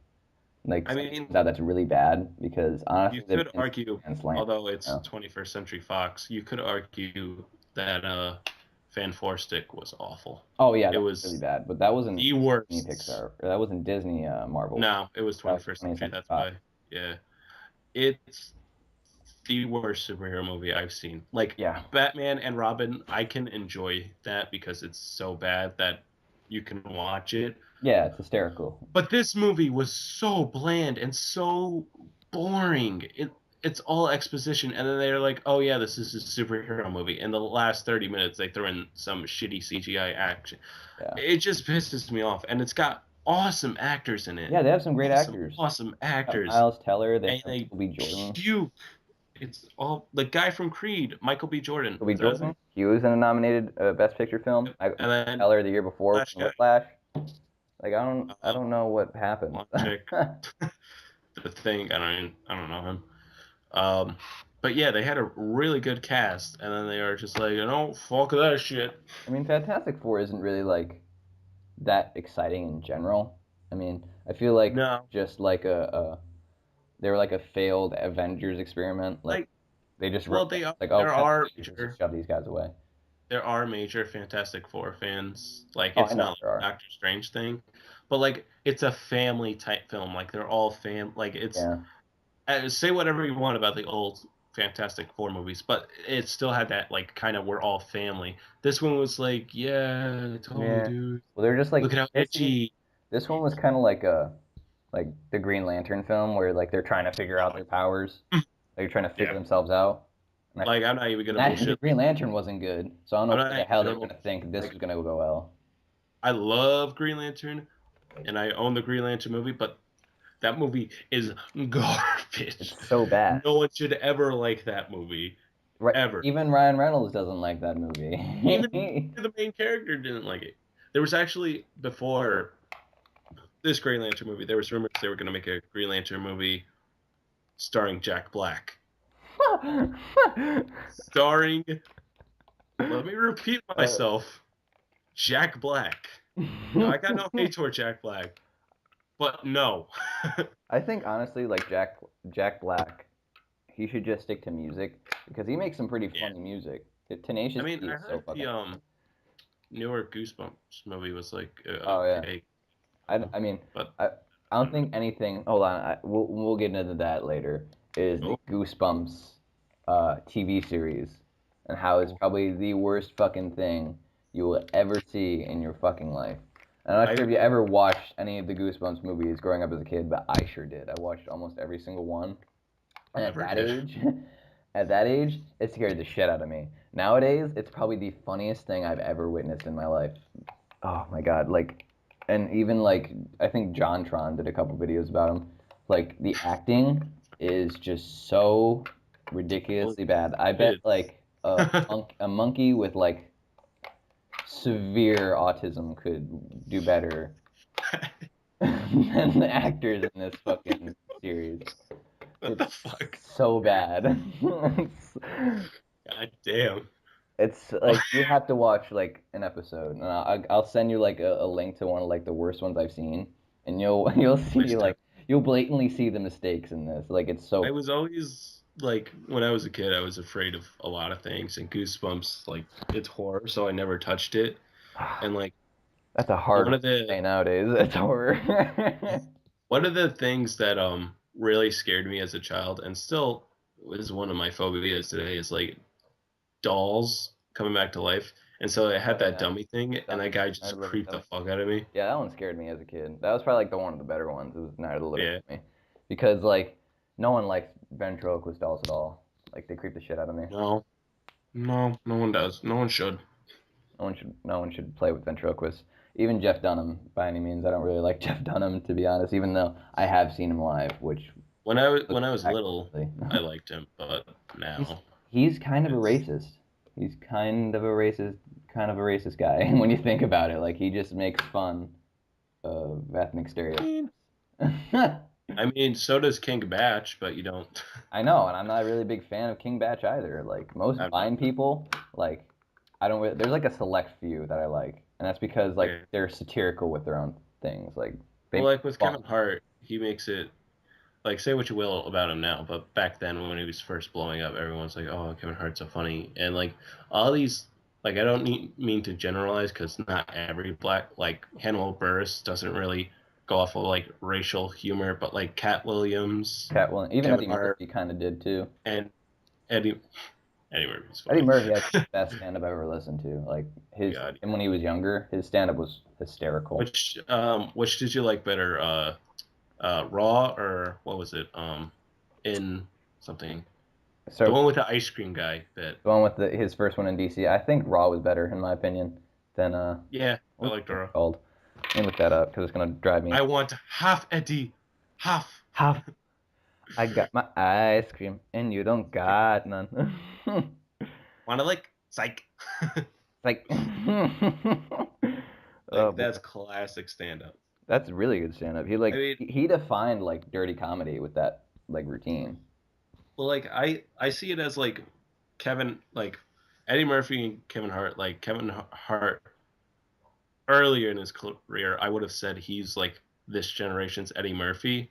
like I something mean, that's really bad. Because you honestly, they've could been argue, and slant. although it's You 21st Century Fox, you could argue that Fan Four Stick was awful. Oh yeah, It that was really was bad. But that wasn't the Disney worst. Pixar. Or that wasn't Disney Marvel. No, it was That was 21st 20th Century. Century That's Fox. why. Yeah, it's the worst superhero movie I've seen. Like Yeah, Batman and Robin, I can enjoy that because it's so bad that you can watch it. yeah, it's hysterical. But this movie was so bland and so boring. It's all exposition, and then they're like, "Oh yeah, this is a superhero movie." In the last 30 minutes, they throw in some shitty CGI action. Yeah, It just pisses me off, and it's got awesome actors in it. yeah, they have some great Awesome, actors. awesome actors, Miles Teller. They and have they Michael B. Jordan. puke. It's all the guy from Creed, Michael B. Jordan. Michael B. Is that his name? Jordan. He was in a nominated Best Picture film. And Miles then Teller the year before Flash from guy, Whiplash. Like I uh, don't know what happened. blonde chick, the thing. I don't know him. Um, but yeah, they had a really good cast, and then they are just like, fuck that shit. I mean, Fantastic Four isn't really like that exciting in general. I mean, I feel like No, just like they were like a failed Avengers experiment. Like like, they just wrote well, that. they are. Like, oh, There we have are Avengers, just major. shove these guys away. There are major Fantastic Four fans. Like, Oh, I it's know not there like are. Doctor Strange thing, but like, it's a family type film. Like, they're all Like, it's Yeah, say whatever you want about the old Fantastic Four movies, but it still had that like kind of we're all family. This one was like, yeah, totally, yeah. dude. Well, they're just Look like at how edgy. this one was kind of like the Green Lantern film where like they're trying to figure out their powers. They're trying to figure Yeah, themselves out. And I like I'm not even and gonna that the bullshit. Green Lantern wasn't good, so I don't know I'm what not the even hell they gonna were bull- gonna think this like was gonna go well. I love Green Lantern, and I own the Green Lantern movie, but That movie is garbage. It's so bad. No one should ever like that movie. Right, Ever. even Ryan Reynolds doesn't like that Even movie. the main character didn't like it. There was actually, before this Green Lantern movie, there was rumors they were going to make a Green Lantern movie starring Jack Black. Starring, let me repeat myself, Jack Black. Now, I got no hate toward Jack Black, but no. I think honestly, like Jack Black, he should just stick to music because he makes some pretty Yeah. funny music. I Tenacious mean, D I is so heard fucking. the newer Goosebumps movie was like Oh yeah. okay, I mean, but I I don't don't know. think anything. Hold on, we'll get into that later. Is the Oh, Goosebumps TV series and how it's oh. probably the worst fucking thing you will ever see in your fucking life. I'm not sure I if you ever watched any of the Goosebumps movies growing up as a kid, but I sure did. I watched almost every single one. And at never that did. age, at that age, it scared the shit out of me. Nowadays, it's probably the funniest thing I've ever witnessed in my life. Oh my God, like, and even like, I think JonTron did a couple videos about him. Like, the acting is just so Well, ridiculously bad. I bet kids. like a monkey with like severe autism could do better than the actors in this fucking series. What the It's fuck? so bad. it's, God damn. it's like you have to watch like an episode, and I'll send you like a link to one of like the worst ones I've seen, and you'll Please see do. like you'll blatantly see the mistakes in this. Like it's I so was always like, when I was a kid, I was afraid of a lot of things, and Goosebumps, like, it's horror, so I never touched it. And like, that's a hard one one of to the say nowadays. It's horror. one of the things that really scared me as a child, and still is one of my phobias today, is like dolls coming back to life. And so I Oh had that yeah, dummy thing, and that dummy. guy Night just of the Living creeped the Dummy. fuck out of me. Yeah, that one scared me as a kid. That was probably like the one of the better ones. It was Night of the Living Yeah. Dummy, because like no one likes ventriloquist dolls at all. Like they creep the shit out of me. No, no, no one does. No one should. No one should play with ventriloquists. Even Jeff Dunham, by any means. I don't really like Jeff Dunham to be honest, even though I have seen him live, which looks When I was little, exactly. I liked him, but he's now he's kind of a it's racist. He's kind of a racist guy when you think about it. Like he just makes fun of ethnic I stereotypes. mean, so does King Batch, but you don't. I know, and I'm not a really big fan of King Batch either. Like most I'm not. Vine people, like I don't really, there's like a select few that I like, and that's because like Yeah. they're satirical with their own things. Like they Well, make like with fun. Kevin Hart, he makes it like, say what you will about him now, but back then when he was first blowing up, everyone's like, "Oh, Kevin Hart's so funny," and like all these. Like, I don't mean to generalize, because not every black, like Hannibal Buress doesn't really go off of like racial humor, but like Cat Williams, Cat Williams, even Kevin Eddie Hart, Murphy kind of did too. and Eddie Eddie Murphy's Eddie funny. Murphy has the best stand-up I've ever listened to. Like his, God. and when he was younger, his stand-up was hysterical. Which did you like better, Raw, or what was it? In something. The So one with the ice cream guy that, the one with his first one in DC, I think Raw was better in my opinion than yeah, I what's liked it Raw. called? Let me look that up because it's gonna drive me. I want half Eddie. Half. Half. I got my ice cream and you don't got none. Wanna like psych. Like, oh Like, boy, that's classic stand up. that's really good stand-up. He I like mean, he defined like dirty comedy with that like routine. well, like, I see it as like Kevin, like Eddie Murphy and Kevin Hart. Like Kevin Hart earlier in his career, I would have said he's like this generation's Eddie Murphy.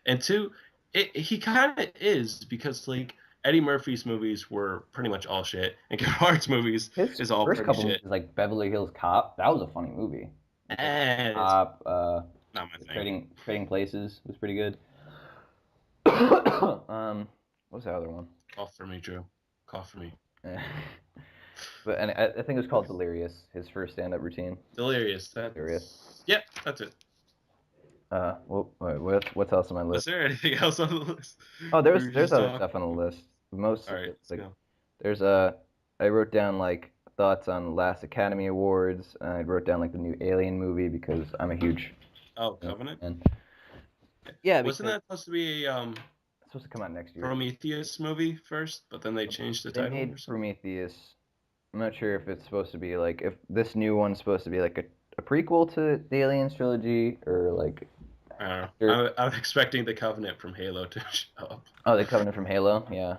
And two, he kind of is, because like Eddie Murphy's movies were pretty much all shit, and Kevin Hart's movies His is all first pretty couple shit. movies, like Beverly Hills Cop, that was a funny movie. And Beverly Hills And it's Cop, not my thing. Trading Places was pretty good. What's the other one? Cough for me, Drew. Cough for me. Eh. But and I think it was called Delirious. His first stand-up routine. Delirious. Delirious. Yep, that's it. What's else on my Was list? there anything else on the list? Oh, We were there's just other talking. stuff on the list. Most All of right, it, let's like go. there's I wrote down like thoughts on last Academy Awards. And I wrote down like the new Alien movie because I'm a huge Oh, Alien Covenant. fan. Yeah, Wasn't because that supposed to be a it's supposed to come out next year. Prometheus movie first, but then they changed the They title made or something? Prometheus. I'm not sure if it's supposed to be like if this new one's supposed to be like a prequel to the Aliens trilogy or like I don't know. or I was expecting the Covenant from Halo to show up. oh, the Covenant from Halo, yeah.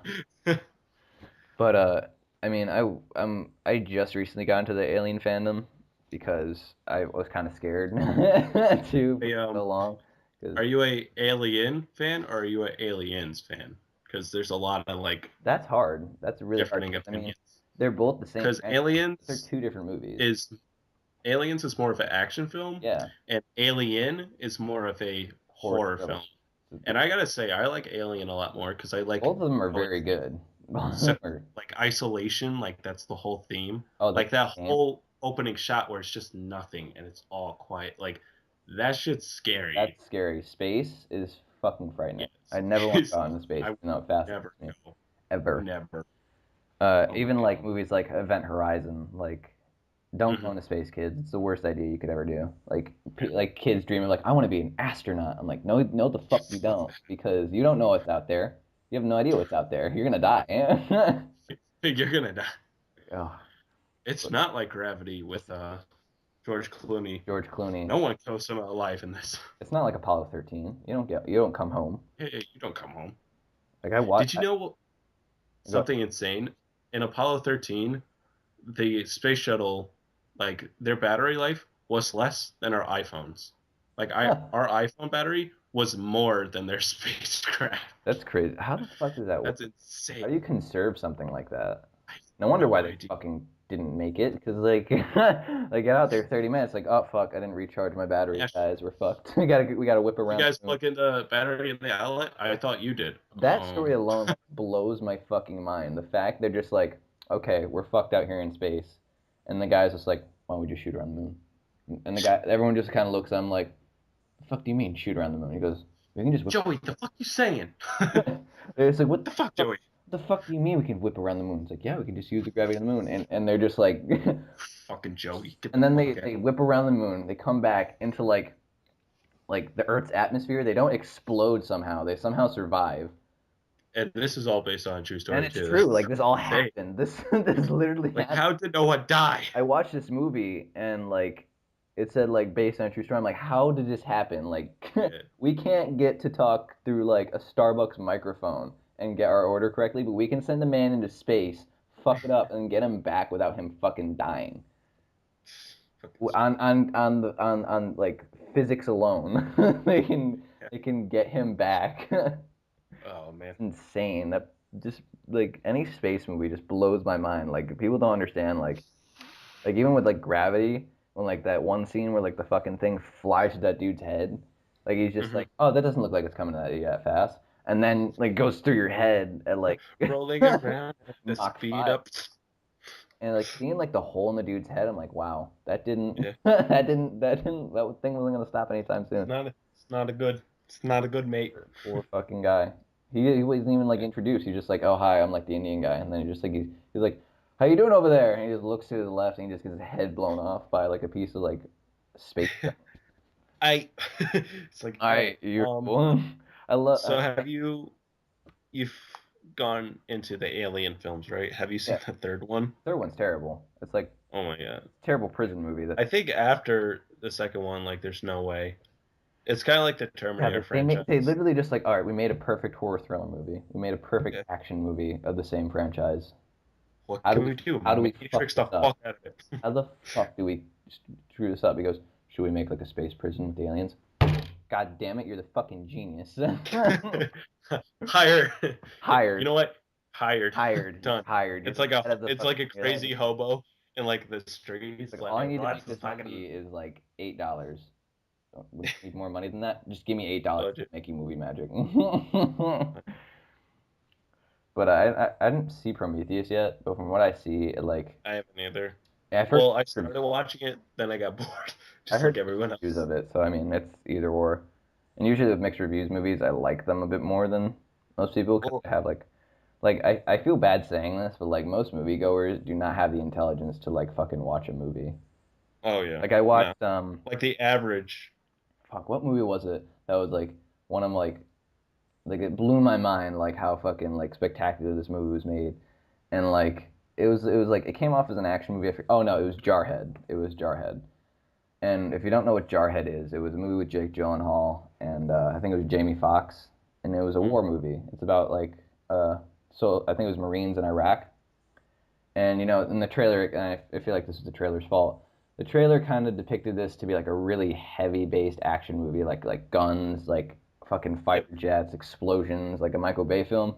But I mean, I just recently got into the Alien fandom because I was kind of scared too for Hey, so long. Because are you a Alien fan or are you a Aliens fan? Because there's a lot of like that's hard. That's really hard. differing I mean, opinions. they're both the same Because franchise. They're two different movies. Aliens is more of an action film, Yeah, and Alien is more of a horror horror thriller. film. And I gotta say, I like Alien a lot more because I like Both of them are how very it's good. so, like isolation, like that's the whole theme. Oh, the Like that camp. whole opening shot where it's just nothing and it's all quiet. Like that shit's scary. That's scary. Space is fucking frightening. I never want to Yes. go out into space. I would No, it fascinates never me. go. Ever. Never. Oh my Even like god. movies like Event Horizon, like don't go Hmm. into space, kids. It's the worst idea you could ever do. Like Yeah. like kids dreaming like I want to be an astronaut. I'm like, no, no, the fuck you don't, because you don't know what's out there. You have no idea what's out there. You're gonna die. You're gonna die. Oh, It's but not like Gravity with George Clooney. George Clooney. No one goes home alive in this. It's not like Apollo 13. You don't come home. Hey, you don't come home. Like I watch. Did you know something insane? In Apollo 13, the space shuttle, like their battery life was less than our iPhones. Like our iPhone battery was more than their spacecraft. That's crazy. How the fuck does that work? That's How insane. do you conserve something like that? I No have wonder why no they idea. fucking didn't make it. Because like, they get out there 30 minutes, like, oh fuck, I didn't recharge my batteries, Yeah, guys. We're fucked. We gotta whip you around guys the moon. plug in the battery in the outlet? I thought you did. That story alone like, blows my fucking mind. The fact they're just like, okay, we're fucked out here in space, and the guy's just like, why don't we just shoot around the moon? And everyone just kind of looks at him like, the fuck do you mean shoot around the moon? He goes, we can just whip. Joey, the fuck you saying? It's like, what The fuck, Joey? the fuck do you mean we can whip around the moon? It's like, yeah, we can just use the gravity of the moon. And they're just like, Fucking Joey, get and the then fuck out. they whip around the moon. They come back into like the Earth's atmosphere. They don't explode somehow. They somehow survive. And this is all based on a true And story it's too. true. That's Like this all insane. happened. This literally Like, happened. how did Noah die? I watched this movie and like it said like based on a true story. I'm like, how did this happen? Like Yeah. we can't get to talk through like a Starbucks microphone and get our order correctly, but we can send a man into space, fuck it up, and get him back without him fucking dying. Fucking On like physics alone, yeah. they can get him back. Oh man. Insane. That just like any space movie just blows my mind. Like people don't understand like even with like Gravity, when like that one scene where like the fucking thing flies to that dude's head, like he's just Hmm. like, oh, that doesn't look like it's coming at you that fast, and then like goes through your head at like Rolling around at the Mach speed 5, up. and like seeing like the hole in the dude's head, I'm like, wow, that didn't Yeah. that thing wasn't gonna stop anytime It's soon. not. It's not a good. It's not a good mate. Poor fucking guy. He wasn't even like introduced. He's just like, oh hi, I'm like the Indian guy, and then he just like he's like, how you doing over there? And he just looks to the left, and he just gets his head blown off by like a piece of like space. I. It's like, All all right, right. you're cool. I love. So have you've gone into the Alien films, right? Have you seen Yeah, the third one? third one's terrible. It's like Oh my god. terrible prison movie. I think after the second one, like, there's no way. It's kind of like the Yeah, Terminator they franchise. literally just like, all right, we made a perfect horror thriller movie. We made a perfect Yeah. action movie of the same franchise. What How do can we we do? how do we fuck Matrix this the up? fuck out of it. How the fuck do we screw this up? He goes, should we make like a space prison with the aliens? God damn it, you're the fucking genius. Hire. You Hired, know what? Hired. he's Done. hired. You're It's the like a head of the it's fucking like a pyramid. crazy hobo in like the streets. Like Like, all you need to make let's this not gonna movie is like $8. We need more money than that. Just give me $8 to budget. make you movie magic. But I didn't see Prometheus yet. But from what I see, it like I haven't either. I've heard Well, I started watching it, then I got bored, I just heard like mixed everyone reviews else. of it. So I mean, it's either or. And usually with mixed reviews movies, I like them a bit more than most people because Well, I have like I feel bad saying this, but like most moviegoers do not have the intelligence to like fucking watch a movie. oh yeah, Like I no, watched like the average. fuck, what movie was it that was like one of like it blew my mind like how fucking like spectacular this movie was made, and like it was like it came off as an action movie. Oh no, it was Jarhead. It was Jarhead. And if you don't know what Jarhead is, it was a movie with Jake Gyllenhaal and I think it was Jamie Foxx, and it was a Mm. war movie. It's about like so I think it was Marines in Iraq, and in the trailer, and I feel like this is the trailer's fault. The trailer kind of depicted this to be like a really heavy-based action movie, like guns, like fucking Yep. fighter jets, explosions, like a Michael Bay film.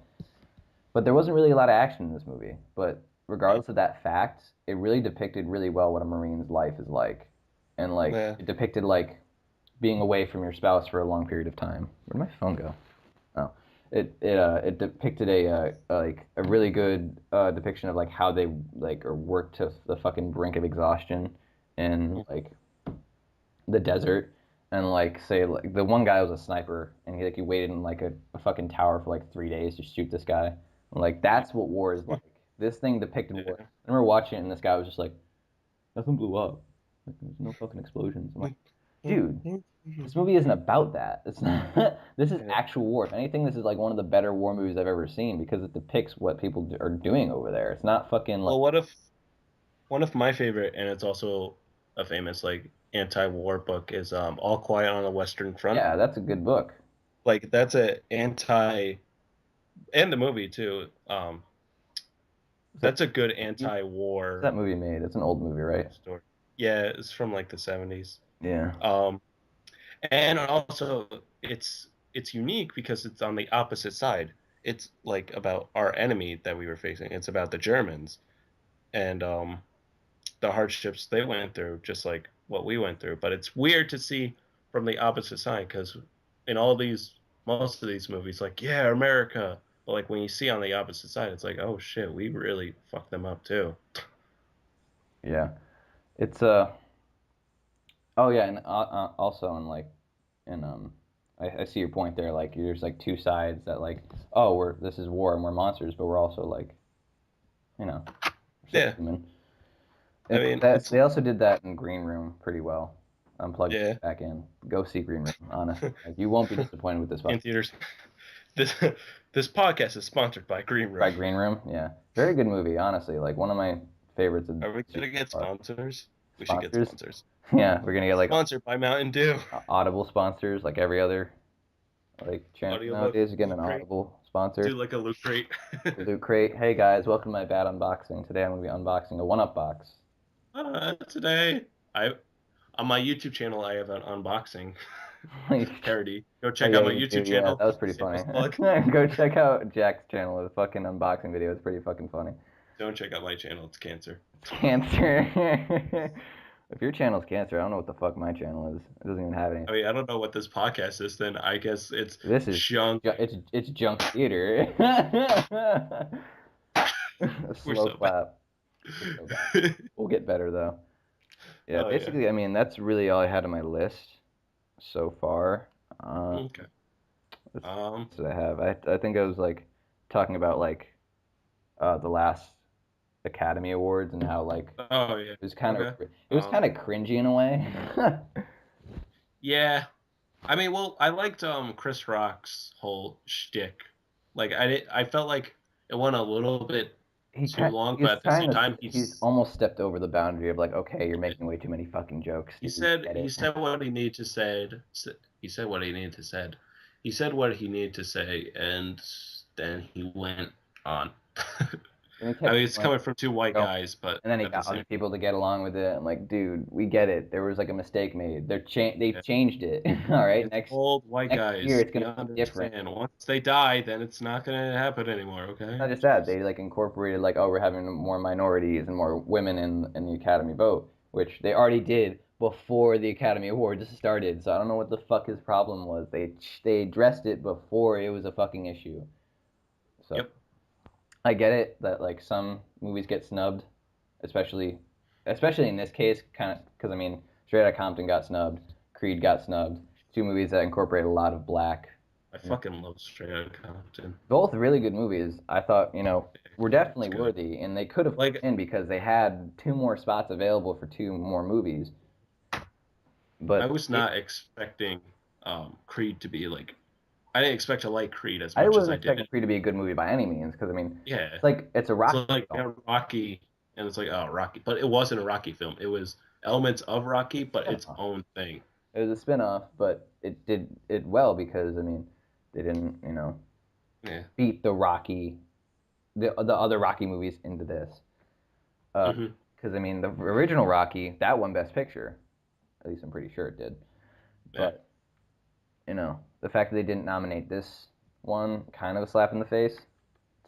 But there wasn't really a lot of action in this movie. But regardless of that fact, it really depicted really well what a Marine's life is like, and like Yeah. it depicted like being away from your spouse for a long period of time. Where'd my phone go? Oh, it depicted like a really good depiction of like how they like or worked to the fucking brink of exhaustion in Mm. like the desert, and like say like the one guy was a sniper, and he waited in like a fucking tower for like 3 days to shoot this guy. And, like that's what war is like. This thing depicted war. Yeah. I remember watching it, and this guy was just like, nothing blew up. Like there's no fucking explosions. I'm like, dude, this movie isn't about that. It's not. This is Yeah. actual war. If anything, this is like one of the better war movies I've ever seen because it depicts what people are doing over there. It's not fucking like Well, what if one of my favorite, and it's also a famous like anti-war book, is All Quiet on the Western Front. yeah, that's a good book. Like that's a anti, and the movie too. Is that That's a good is anti-war that movie made? It's an old movie, right? story. Yeah, it's from like the 70s. Yeah. Um, and also it's unique because it's on the opposite side. It's like about our enemy that we were facing. It's about the Germans and the hardships they went through, just like what we went through. But it's weird to see from the opposite side because in most of these movies, like, yeah, America. But like when you see on the opposite side, it's like, oh shit, we really fucked them up too. Yeah. It's oh yeah, and also in like in I see your point there. Like there's like two sides that like oh we're this is war and we're monsters, but we're also like we're still Yeah, human. I And mean, that it's they also did that in Green Room pretty well. I'm plugging yeah, back in. Go see Green Room. Honestly, like you won't be disappointed with this in fucking theaters. This this podcast is sponsored by Green by Room. Green Room. Yeah, very good movie. Honestly, like one of my favorites of Are we this year gonna get so far. sponsors? We should get Sponsors. sponsors. Yeah, we're gonna get like Sponsored by Mountain Dew. Audible sponsors, like every other like channel Audiobook, nowadays. You're getting Loot an Crate. Audible sponsor. Do like a Loot Crate. Loot Crate. Hey guys, welcome to my bad unboxing. Today I'm gonna be unboxing a one-up box. Today, I on my YouTube channel I have an unboxing Oh parody. Go check yeah, out my you do. YouTube Yeah, channel. that was pretty funny. Shameless plug. Go check out Jack's channel. The fucking unboxing video. It's pretty fucking funny. Don't check out my channel. It's cancer. It's cancer. If your channel's cancer, I don't know what the fuck my channel is. It doesn't even have any. I mean, I don't know what this podcast is. Then I guess it's This is junk. it's junk theater. A We're slow so bad. clap. We're so bad. We'll get better though. Yeah, Oh yeah. basically, I mean, that's really all I had on my list so far. Okay. Let's, Um. what did I have? I think I was like talking about like the last Academy Awards and how like Oh yeah. Okay. it was kind of cringy in a way. Yeah. I mean, well, I liked Chris Rock's whole shtick. Like I felt like it went a little bit too long, but He's at the same kind of time, he's almost stepped over the boundary of like, okay, you're making way too many fucking jokes. he Dude, said get he it. said what he needed to said. He said what he needed to said. He said what he needed to say, and then he went on. And he I kept mean, it's going, coming from two white going. guys, but And then he at the got other same people to get along with it. I'm like, dude, we get it. There was like a mistake made. They've yeah. changed it. All right, It's old white next year guys. it's You gonna be different. understand? Once they die, then it's not gonna happen anymore. Okay. Not just that, they like incorporated like, oh, we're having more minorities and more women in the Academy vote, which they already did before the Academy Awards started. So I don't know what the fuck his problem was. They addressed it before it was a fucking issue. So Yep. I get it that like some movies get snubbed, especially in this case, kind of because I mean, Straight Outta Compton got snubbed, Creed got snubbed, two movies that incorporate a lot of black. I fucking love Straight Outta Compton. Both really good movies. I thought were definitely It's good. worthy, and they could have Like in because they had two more spots available for two more movies. I But was not expecting Creed to be like I didn't expect to like Creed as I much as wasn't I expecting did. Creed to be a good movie by any means, because I mean, Yeah, it's a so Rocky like film. Rocky, and it's like oh Rocky, but it wasn't a Rocky film. It was elements of Rocky, but its Spin-off. own thing. It was a spin-off, but it did it well because I mean, they didn't Yeah. beat the other Rocky movies into this. Hmm. Because I mean, the original Rocky that won Best Picture. At least I'm pretty sure it did. Yeah. But the fact that they didn't nominate this one, kind of a slap in the face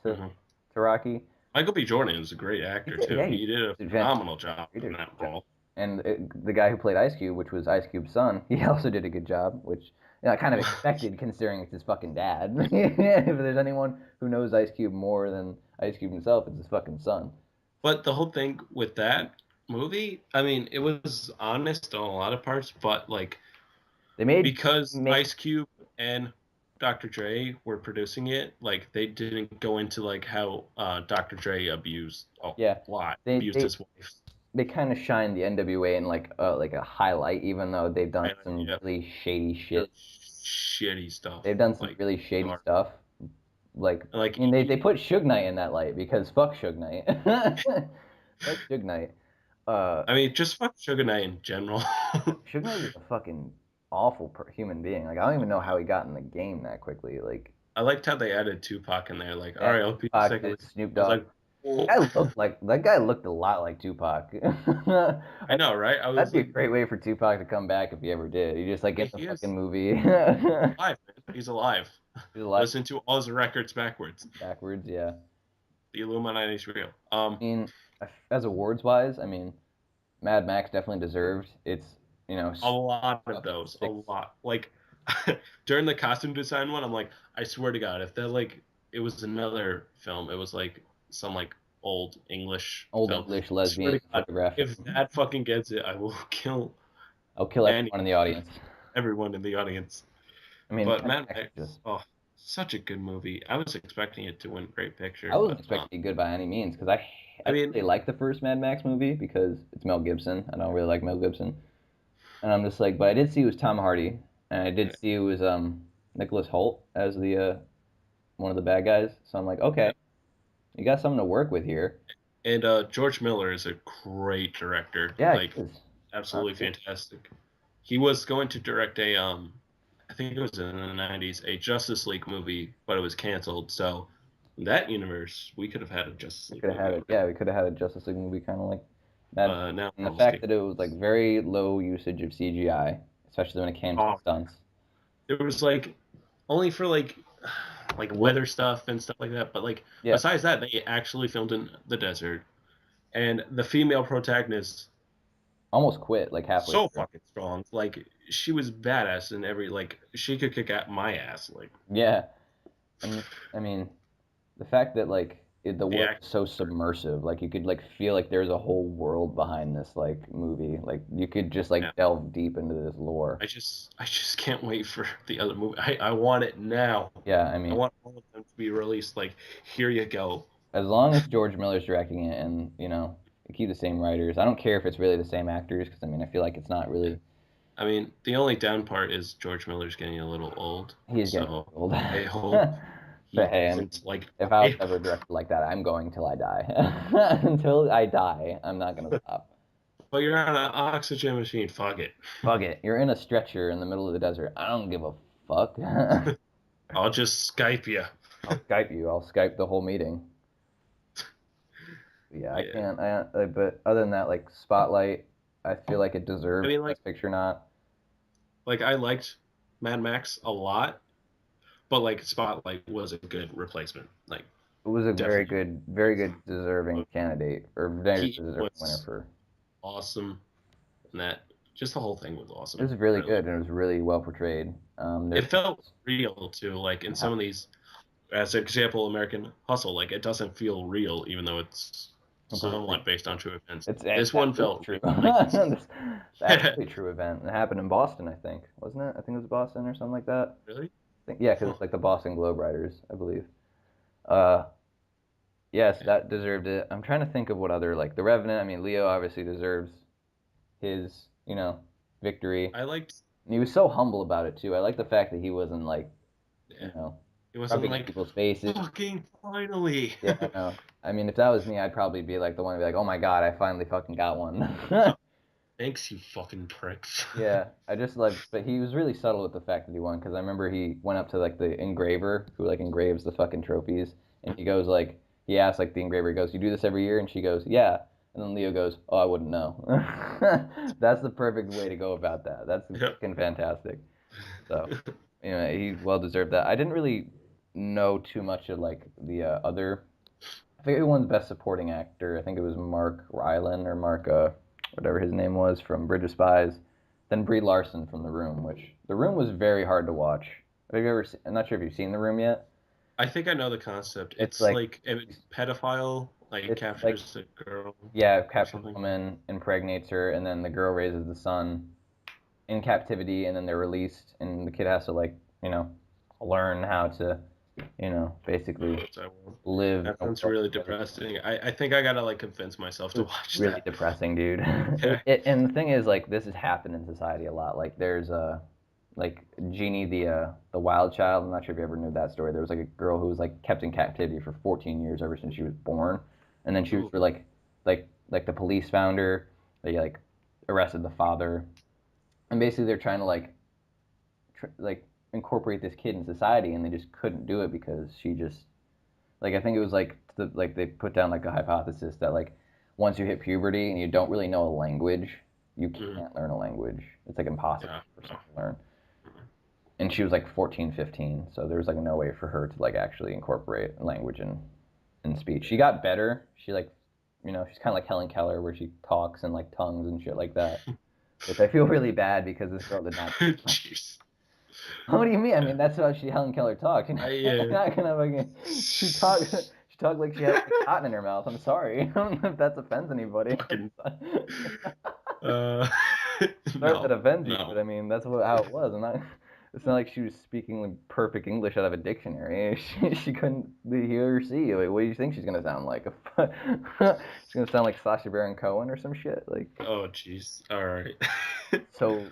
to Hmm. to Rocky. Michael B. Jordan is a great He actor did, too. yeah, He did a did a phenomenal job he did in a that good job. role. And the guy who played Ice Cube, which was Ice Cube's son, he also did a good job, which I kind of expected considering it's his fucking dad. If there's anyone who knows Ice Cube more than Ice Cube himself, it's his fucking son. But the whole thing with that movie, I mean, it was honest on a lot of parts, but like They made because make Ice Cube and Dr. Dre were producing it, like they didn't go into like how Dr. Dre abused a yeah, lot, they abused they his wife. they kind of shine the NWA in like a highlight, even though they've done Right? some Yeah, really shady really shit. shitty stuff. They've done some Like, really shady dark. stuff. Like, Like I mean, they put Suge Knight in that light because fuck Suge Knight. Fuck Suge Knight. Uh, I mean, just fuck Sugar Knight in general. Suge Knight was a fucking awful human being. Like, I don't even know how he got in the game that quickly. Like, I liked how they added Tupac in there. Like, all yeah, right, I'll be Tupac second. did Snoop I was Dogg. like, oh. That guy looked a lot like Tupac. I know, right? I That'd was be a like, great way for Tupac to come back if he ever did. He just like hey, gets a he fucking is movie. alive, man. He's alive. He's alive Listen to all his records backwards. backwards, yeah. The Illuminati's real. I mean, as awards wise, I mean, Mad Max definitely deserved. It's A lot of fucking those, a six. lot. Like during the costume design one, I'm like, I swear to God, if that like it was another film, it was like some like old English Old film. English I swear lesbian to God, photograph if film. that fucking gets it, I will kill I'll kill any everyone in the audience. everyone in the audience. I mean, But Mad Mad Max is Max, just. oh, such a good movie. I was expecting it to win Great I Picture, wasn't but expecting to be good by any means because I I didn't mean, really like the first Mad Max movie because it's Mel Gibson. I don't really like Mel Gibson, and I'm just like, but I did see it was Tom Hardy, and I did see it was Nicholas Hoult as the one of the bad guys. So I'm like, okay, yeah. you got something to work with here. And George Miller is a great director. Yeah, Like he is. absolutely Honestly. fantastic. He was going to direct a I think it was in the 90s, a Justice League movie, but it was canceled. So in that universe, we could have had a Justice We League could have movie had it. already. Yeah, we could have had a Justice League movie kind of like Mad Max. Now And the we're just fact getting that it was like very low usage of CGI, especially when it came to the oh, stunts. there was like only for like It looked, weather stuff and stuff like that. But like yeah, besides that, they actually filmed in the desert. And the female protagonist almost quit like halfway so through. fucking strong. Like she was badass in every like she could kick out my ass. Like Yeah, and I mean the fact that the the world act. is so submersive, like you could like feel like there's a whole world behind this like movie. Like you could just Yeah. like delve deep into this lore. I just can't wait for the other movie. I want it now. Yeah, I I mean, want all of them to be released. Like here you go. as long as George Miller's directing it and they keep the same writers, I don't care if it's really the same actors because I mean I feel like it's not really. I mean, the only down part is George Miller's getting a little old. He is getting So old. I hope But he hey, I mean, doesn't like if I was die. ever directed like that, I'm going till I die. Until I die, I'm not gonna stop. But you're on an oxygen machine. Fuck it. Fuck it. You're in a stretcher in the middle of the desert. I don't give a fuck. I'll I'll just Skype you. Skype you. I'll Skype the whole meeting. Yeah, I Yeah. can't. But other than that, like Spotlight, I feel like it I deserved mean, Best Picture not. like I liked Mad Max a lot, but like Spotlight was a good replacement. Like It was a definitely, very good deserving candidate or very he deserving winner was for. awesome, and that just the whole thing was It awesome. was really Really, good and it was really well portrayed. it There's felt real too. Like in yeah, some of these, as an example, American Hustle, like it doesn't feel real, even though it's completely. somewhat based on true events. It's This one absolutely felt true. real. Like this, It's absolutely true event. It happened in Boston, I think, wasn't it? I think it was Boston or something like that. really? Yeah, because Huh. it's like the Boston Globe writers, I believe. Uh, yes, Yeah. that deserved it. I'm trying to think of what other like The Revenant. I mean, Leo obviously deserves his, victory. I liked. And he was so humble about it too. I like the fact that he wasn't like Yeah. you know, It wasn't rubbing in like, people's faces. fucking finally. Yeah, I know. I mean, if that was me, I'd probably be like the one to be like, "Oh my God, I finally fucking got one." Thanks, you fucking pricks. Yeah, I just like, but he was really subtle with the fact that he won because I remember he went up to like the engraver who like engraves the fucking trophies, and he goes like, he asked like the engraver, he goes, "You do this every year?" And she goes, "Yeah." And then Leo goes, "Oh, I wouldn't know." That's the perfect way to go about that. That's Yep. fucking fantastic. So, he well deserved that. I didn't really know too much of like the other. I think who won Best Supporting Actor. I think it was Mark Ryland or Mark, whatever his name was from Bridge of Spies. Then Brie Larson from The Room, which The Room was very hard to watch. Have you ever? I'm not sure if you've seen The Room yet. I think I know the concept. It's It's like like a pedophile like it's like captures a girl yeah, or captures a something. woman, impregnates her, and then the girl raises the son in captivity, and then they're released, and the kid has to like learn how to basically So live in that a sounds world really that doesn't. depressing. I think I gotta like convince myself to It's watch really that. depressing, dude. Yeah. And the thing is, like, this has happened in society a lot. Like, there's like Jeannie, the wild child. I'm not sure if you ever knew that story. There was like a girl who was like kept in captivity for 14 years ever since she was born, and then she was Ooh. for like the police found her. They like arrested the father, and basically they're trying to like incorporate this kid in society, and they just couldn't do it because she just like I think it was like they put down like a hypothesis that like once you hit puberty and you don't really know a language, you Mm, can't learn a language. It's like impossible yeah. for No. someone to learn. And she was like 14, 15, so there was like no way for her to like actually incorporate language in speech. She got better. She like she's kind of like Helen Keller where she talks in like tongues and shit like that. Which I feel really bad because this girl did not. Jeez. What do you mean? I mean, that's how Helen Keller talked. You're I not gonna fucking. She talked like she had like, cotton in her mouth. I'm sorry. I don't know if that offends anybody. fucking uh Sorry if that no. offends you, but No. I mean that's how it was. I'm not. It's not like she was speaking like, perfect English out of a dictionary. She couldn't hear or see. Like, what do you think she's gonna sound like? She's gonna sound like Sacha Baron Cohen or some shit. Like, Oh jeez. All right. so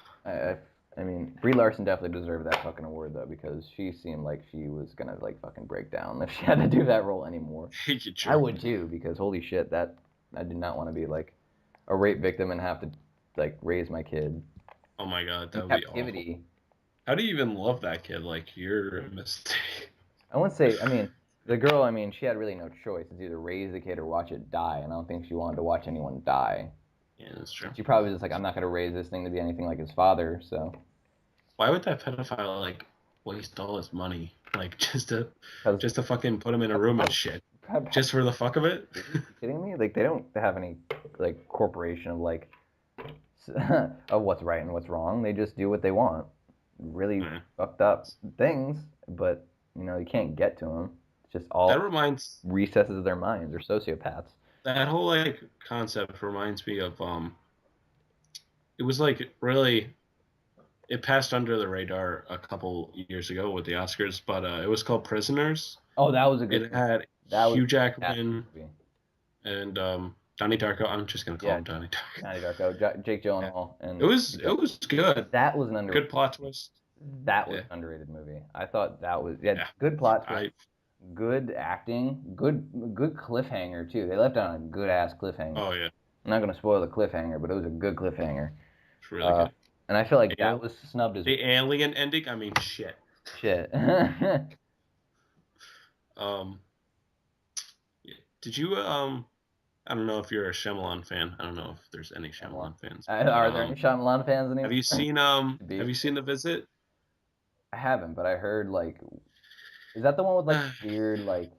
I mean, Brie Larson definitely deserved that fucking award though because she seemed like she was gonna like fucking break down if she had to do that role anymore. You I jerk. would too because holy shit, that I did not want to be like a rape victim and have to like raise my kid Oh my god, in that would be awful. captivity. How do you even love that kid? Like you're a mistake. I wouldn't say. I mean, the girl. I mean, she had really no choice. It's either raise the kid or watch it die, and I don't think she wanted to watch anyone die. Yeah, that's true. She probably was just like, I'm not gonna raise this thing to be anything like his father. So, Why would that pedophile like waste all his money like because just to fucking put him in a room and shit just for the fuck of it? are you kidding me? Like they don't have any like corporation of like of what's right and what's wrong. They just do what they want. Really Yeah. fucked up things, but you can't get to them. It's just all That reminds recesses of their minds. They're sociopaths. that whole like concept reminds me of it was like really it passed under the radar a couple years ago with the Oscars, but it was called Prisoners. Oh, that was a good It movie. had That was Hugh a fantastic Jackman movie. and Donnie Darko. I'm just gonna call Yeah, him Donnie Darko. Johnny Darko, Jake Yeah. Gyllenhaal, It and was Hugh it Jackman. was good. That was an Good plot twist. that was Yeah. an underrated movie. I thought that was Yeah. good plot twist, I good acting, good cliffhanger too. They left on a good ass cliffhanger. oh yeah. I'm not gonna spoil the cliffhanger, but it was a good cliffhanger. It's really Uh, good. and I feel like that And was snubbed as the alien ending, I mean shit. shit. Um did you I don't know if you're a Shyamalan fan. I don't know if there's any Shyamalan. Shyamalan fans, but Are there any Shyamalan fans have anymore? you seen To be. have you seen The Visit? I haven't, but I heard like, is that the one with like weird like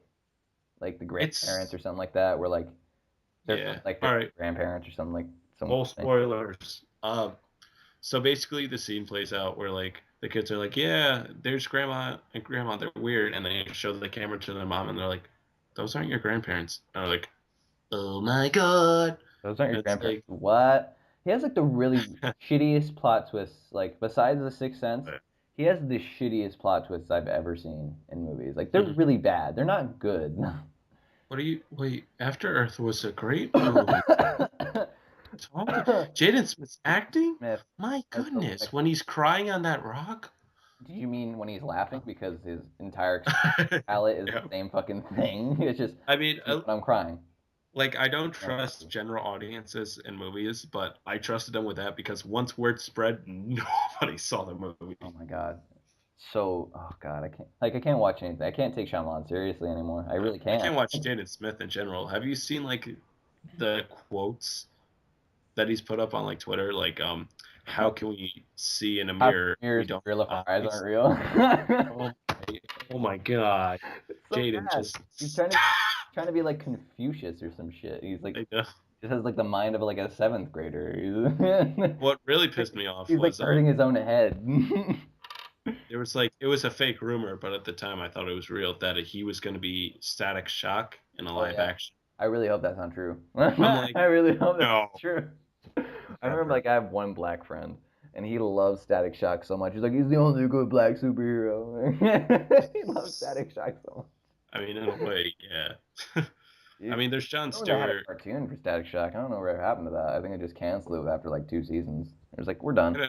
the grandparents It's or something like that, where like they're yeah. like their All right. grandparents or something like some. Full spoilers. So basically the scene plays out where like the kids are like, yeah, there's grandma and grandma, they're weird, and they show the camera to their mom and they're like, those aren't your grandparents. And they're like, oh my god. Those aren't And your it's grandparents. like What? He has like the really shittiest plot twists. Like besides The Sixth Sense, he has the shittiest plot twists I've ever seen in movies. Like they're really bad. They're not good. what do you wait? After Earth was a great movie. Talking Jaden Smith's acting? Smith, My that's the goodness, like when he's crying on that rock. Do you mean when he's laughing because his entire palette is the Yeah. same fucking thing? It's just I mean, when I'm crying. like I don't trust general audiences in movies, but I trusted them with that because once word spread, nobody saw the Oh movie. my god. So, oh god, I can't watch anything. I can't take Shyamalan seriously anymore. I really I can't. can't watch Jaden Smith in general. Have you seen like the quotes that he's put up on like Twitter? Like, how can we see in a Half mirror if we mirrors don't real if our have eyes eyes? aren't real. Oh oh my god, It's so Jaden bad. just He's trying to be like Confucius or some shit. He's like I know. just has like the mind of like a seventh grader. What really pissed me off He's like was hurting his own head. there was like it was a fake rumor, but at the time I thought it was real that he was going to be Static Shock in a Oh live yeah. action. I really hope that's not true. I'm like, I really hope that's no, not true. I remember never. like I have one black friend and he loves Static Shock so much. He's like he's the only good black superhero. He loves Static Shock so I mean, in a way, yeah. I much. mean, there's Jon I know they had a Stewart. cartoon for Static Shock. I don't know what happened to that. I think they just canceled it after like 2 seasons. It was like we're done.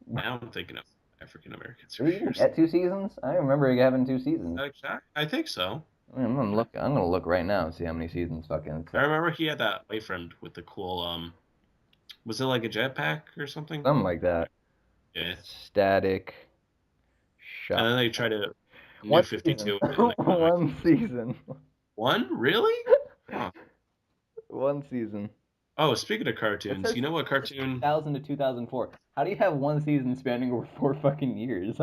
Now I'm thinking of African American Did it even superheroes. get 2 seasons? I don't remember it having 2 seasons. Static Shock? I think so. I mean, I'm gonna look right now and see how many seasons fucking. I remember he had that boyfriend with the cool was it like a jetpack or something? Something like that. Yeah. Static And Shock. then they tried to New One season. 52 in the comics. One season. One? Really? Huh. One season. Oh, speaking of It cartoons, says you know what it says cartoon? 2000 to 2004. How do you have one season spanning over 4 fucking years?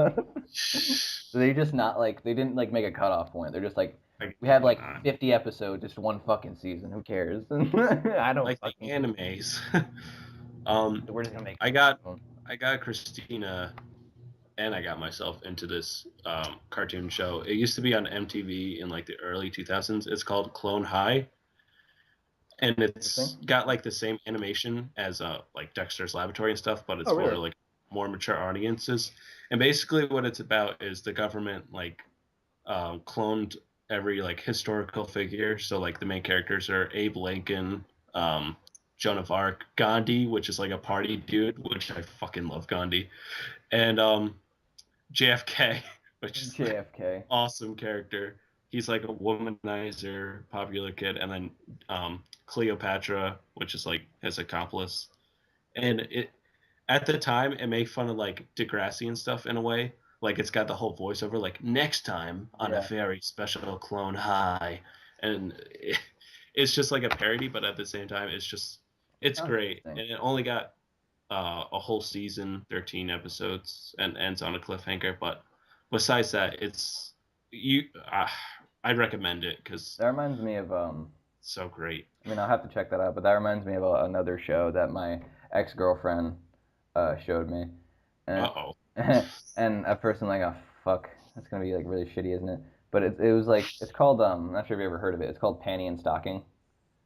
They just not like they didn't like make a cutoff point. They're just like Like, we have like uh, 50 episodes, just one fucking season. Who cares? I don't like the fucking care. animes. um, We're just gonna make. I got I got Christina and I got myself into this cartoon show. It used to be on MTV in like the early 2000s. It's called Clone High, and it's Interesting. got like the same animation as like Dexter's Laboratory and stuff, but Oh it's for really? like more mature audiences. And basically, what it's about is the government like cloned every like historical figure. So like the main characters are Abe Lincoln, Joan of Arc, Gandhi, which is like a party dude, which I fucking love Gandhi, and JFK, which is like JFK. awesome character. He's like a womanizer, popular kid, and then Cleopatra, which is like his accomplice. And it at the time it made fun of like Degrassi and stuff in a way. Like it's got the whole voiceover, like next time on a Yeah. very special Clone High, and it's just like a parody, but at the same time, it's Sounds great. interesting. And it only got a whole season, 13 episodes, and ends on a cliffhanger. But besides that, it's you. I'd recommend it because That reminds me of it's so great. I mean, I'll have to check that out, but that reminds me of another show that my ex-girlfriend showed me, and Uh oh. and at first I'm like, oh fuck, that's gonna be like really shitty, isn't it? But it was like it's called I'm not sure if you ever heard of it. It's called Panty and Stocking.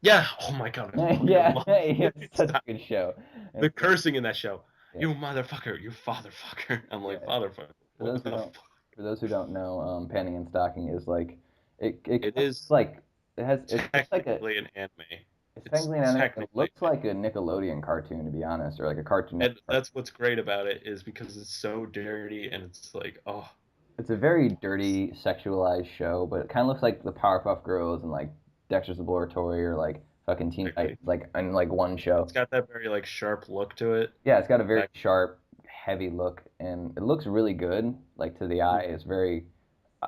Yeah. Oh my god, I fucking Yeah, love it. it's It's such not a good show. the It's like, cursing in that show. yeah, You motherfucker, you fatherfucker. I'm yeah. like fatherfucker. For What those who the don't, fuck? for those who don't know, Panty and Stocking is like it It kind of looks is like it looks like a technically an anime. it's It's technically an anime. It technically looks like a Nickelodeon cartoon to be honest, or like a Cartoon and Network. that's what's great about it is because it's so dirty and it's like oh It's a very dirty, sexualized show, but it kind of looks like the Powerpuff Girls and like Dexter's Laboratory or like fucking Teen exactly. Titans, like in like one show. It's got that very like sharp look to it. Yeah, it's got a very That sharp, heavy look, and it looks really good. Like to the eye, it's very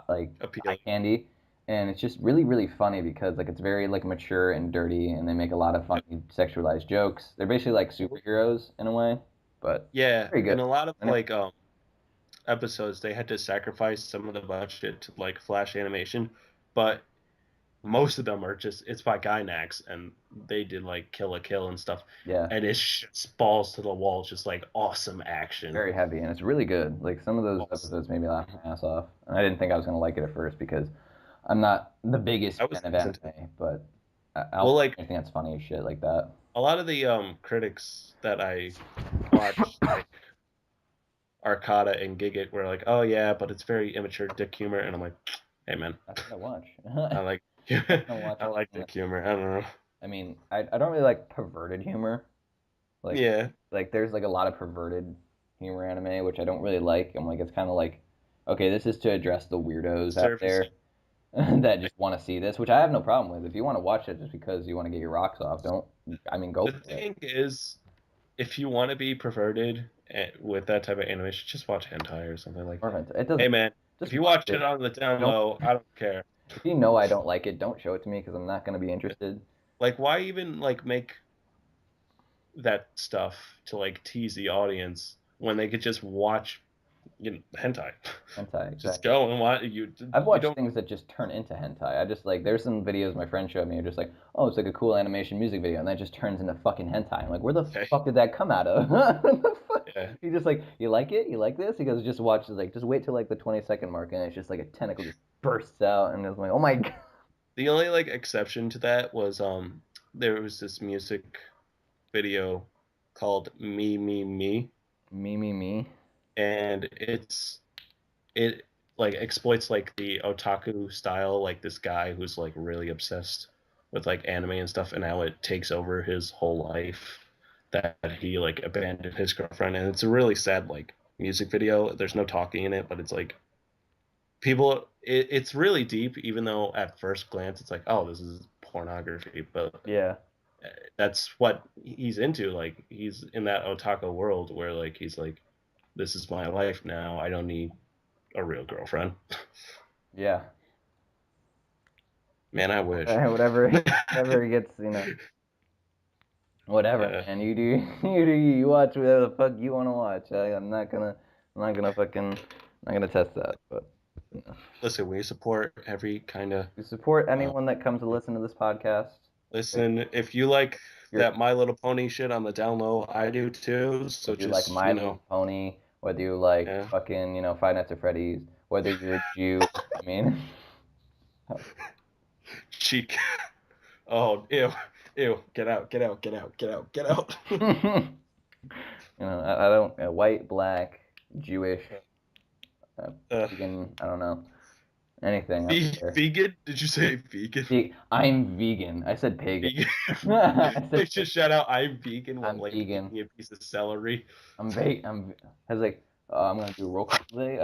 like eye appealing. candy, and it's just really, really funny because like it's very like mature and dirty, and they make a lot of Yep. funny sexualized jokes. They're basically like superheroes in a way, but Yeah, very in good. a lot of And like episodes they had to sacrifice some of the budget to like flash animation, but most of them are just it's by Gynax and they did like Kill a Kill and stuff, yeah. and it's just balls to the wall, just like awesome action. Very heavy, and it's really good. Like some of those Awesome. episodes made me laugh my ass off, and I didn't think I was gonna like it at first because I'm not the biggest I fan was of hesitant. anime, but I'll Well, watch like anything that's funny as shit like that. a lot of the critics that I watched, like Arcada and Gigit, were like, "Oh yeah, but it's very immature dick humor," and I'm like, "Hey man, That's what I watch. I like I'm gonna watch I like anything dick that. humor. I don't know. I mean, I don't really like perverted humor. Like Yeah, there's like a lot of perverted. humor anime, which I don't really like. I'm like, it's kind of like, okay, this is to address the weirdos out Surface. there that just want to see this, which I have no problem with. If you want to watch it just because you want to get your rocks off, don't. I mean, go The for it. thing is, if you want to be perverted with that type of animation, just watch hentai or something like that. Perfect. It Hey doesn't. man, if Just you watch watch it it. on the down Don't. low, I don't care. If you know I don't like it, don't show it to me because I'm not going to be interested. Like, why even like make that stuff to like tease the audience when they could just watch, hentai? Hentai, Just exactly. go and watch I've you watched don't. things that just turn into hentai. I just like there's some videos my friend showed me. Are just like, oh, it's like a cool animation music video, and then it just turns into fucking hentai. I'm like, where the Okay, fuck did that come out of? What the fuck? yeah. He just like, you like it? You like this? He goes, just watch, like, just wait till like the 20-second mark, and it's just like a tentacle just bursts out, and it's like, oh my god, The only like exception to that was there was this music video called Me Me Me, me, me, me. and it like exploits like the otaku style, like this guy who's like really obsessed with like anime and stuff, and how it takes over his whole life, that he like abandoned his girlfriend, and it's a really sad like music video. There's no talking in it, but it's like it's really deep, even though at first glance it's like, oh, this is pornography, but Yeah, that's what he's into. Like he's in that otaku world where like he's like, this is my life now, I don't need a real girlfriend. yeah. Man, I wish. Whatever, whatever gets, whatever, Yeah. man. You do, you do you. You watch whatever the fuck you want to watch. I'm not gonna fucking, not gonna test that. But Listen, we support every kind of. we support Uh, anyone that comes to listen to this podcast. If listen, if you like you're, that My Little Pony shit on the down low, I do too. if So you like just My Little Pony, whether you like yeah. fucking, Five Nights at Freddy's, whether you're a Jew, I mean, Cheek. Oh, ew, ew. Get out, get out, get out, get out, get out. I don't, white, black, Jewish, uh, vegan, I don't know, anything. I don't care. vegan? Did you say vegan? I'm vegan. I said pagan. Vegan. I They said just shout out, I'm vegan, while I'm like vegan. eating a piece of celery. I was like, I'm gonna do a roll call today.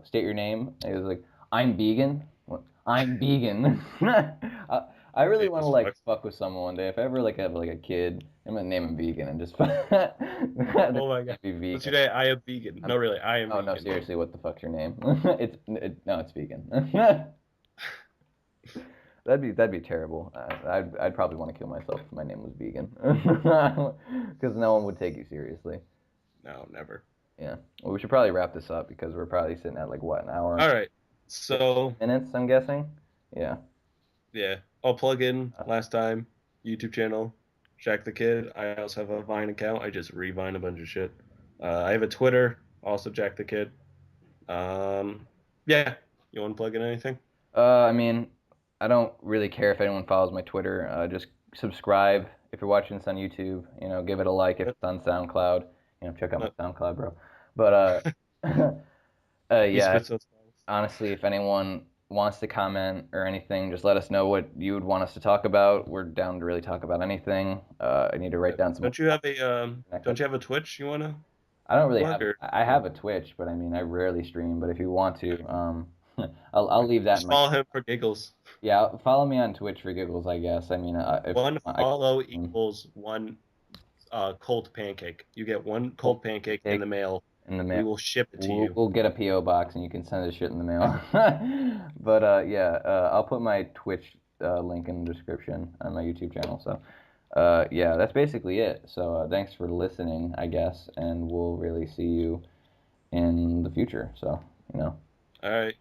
State your name. He was like, I'm vegan. What? I'm vegan. I really want to Jesus like fuck. fuck with someone one day. If I ever like have like a kid, I'm gonna name him vegan and just Oh my god. be What's vegan. your name? I am vegan. I'm, No, really, I am oh no, vegan. seriously, what the fuck's your name? No, it's vegan. That'd be terrible. I'd probably want to kill myself if my name was vegan, because no one would take you seriously. No, never. Yeah. Well, we should probably wrap this up because we're probably sitting at like what, an hour and All right. So 50 minutes, I'm guessing. Yeah. yeah, I'll plug in Uh, last time YouTube channel, Jack the Kid. I also have a Vine account. I just revine a bunch of shit. I have a Twitter, also Jack the Kid. Yeah. You want to plug in anything? I mean, I don't really care if anyone follows my Twitter. Just subscribe if you're watching this on YouTube. Give it a like if Yep. it's on SoundCloud. Check out my No, SoundCloud, bro. But he yeah. spits those balls. Honestly, if anyone wants to comment or anything, just let us know what you would want us to talk about. We're down to really talk about anything. I need to write down some more next Don't you episode. have a Twitch you wanna I don't really plug have. or I have a Twitch, but I mean, I rarely stream. But if you want to, I'll leave that in just my. follow him for giggles? Yeah, follow me on Twitch for giggles, I guess. I mean, if One I follow can equals one cold pancake. You get one hold cold pancake in take the mail. in the mail. We will ship it to We'll, you. we'll get a PO box and you can send us shit in the mail. But yeah, I'll put my Twitch link in the description on my YouTube channel. So yeah, that's basically it. So thanks for listening, I guess, and we'll really see you in the future. So, you know. All right.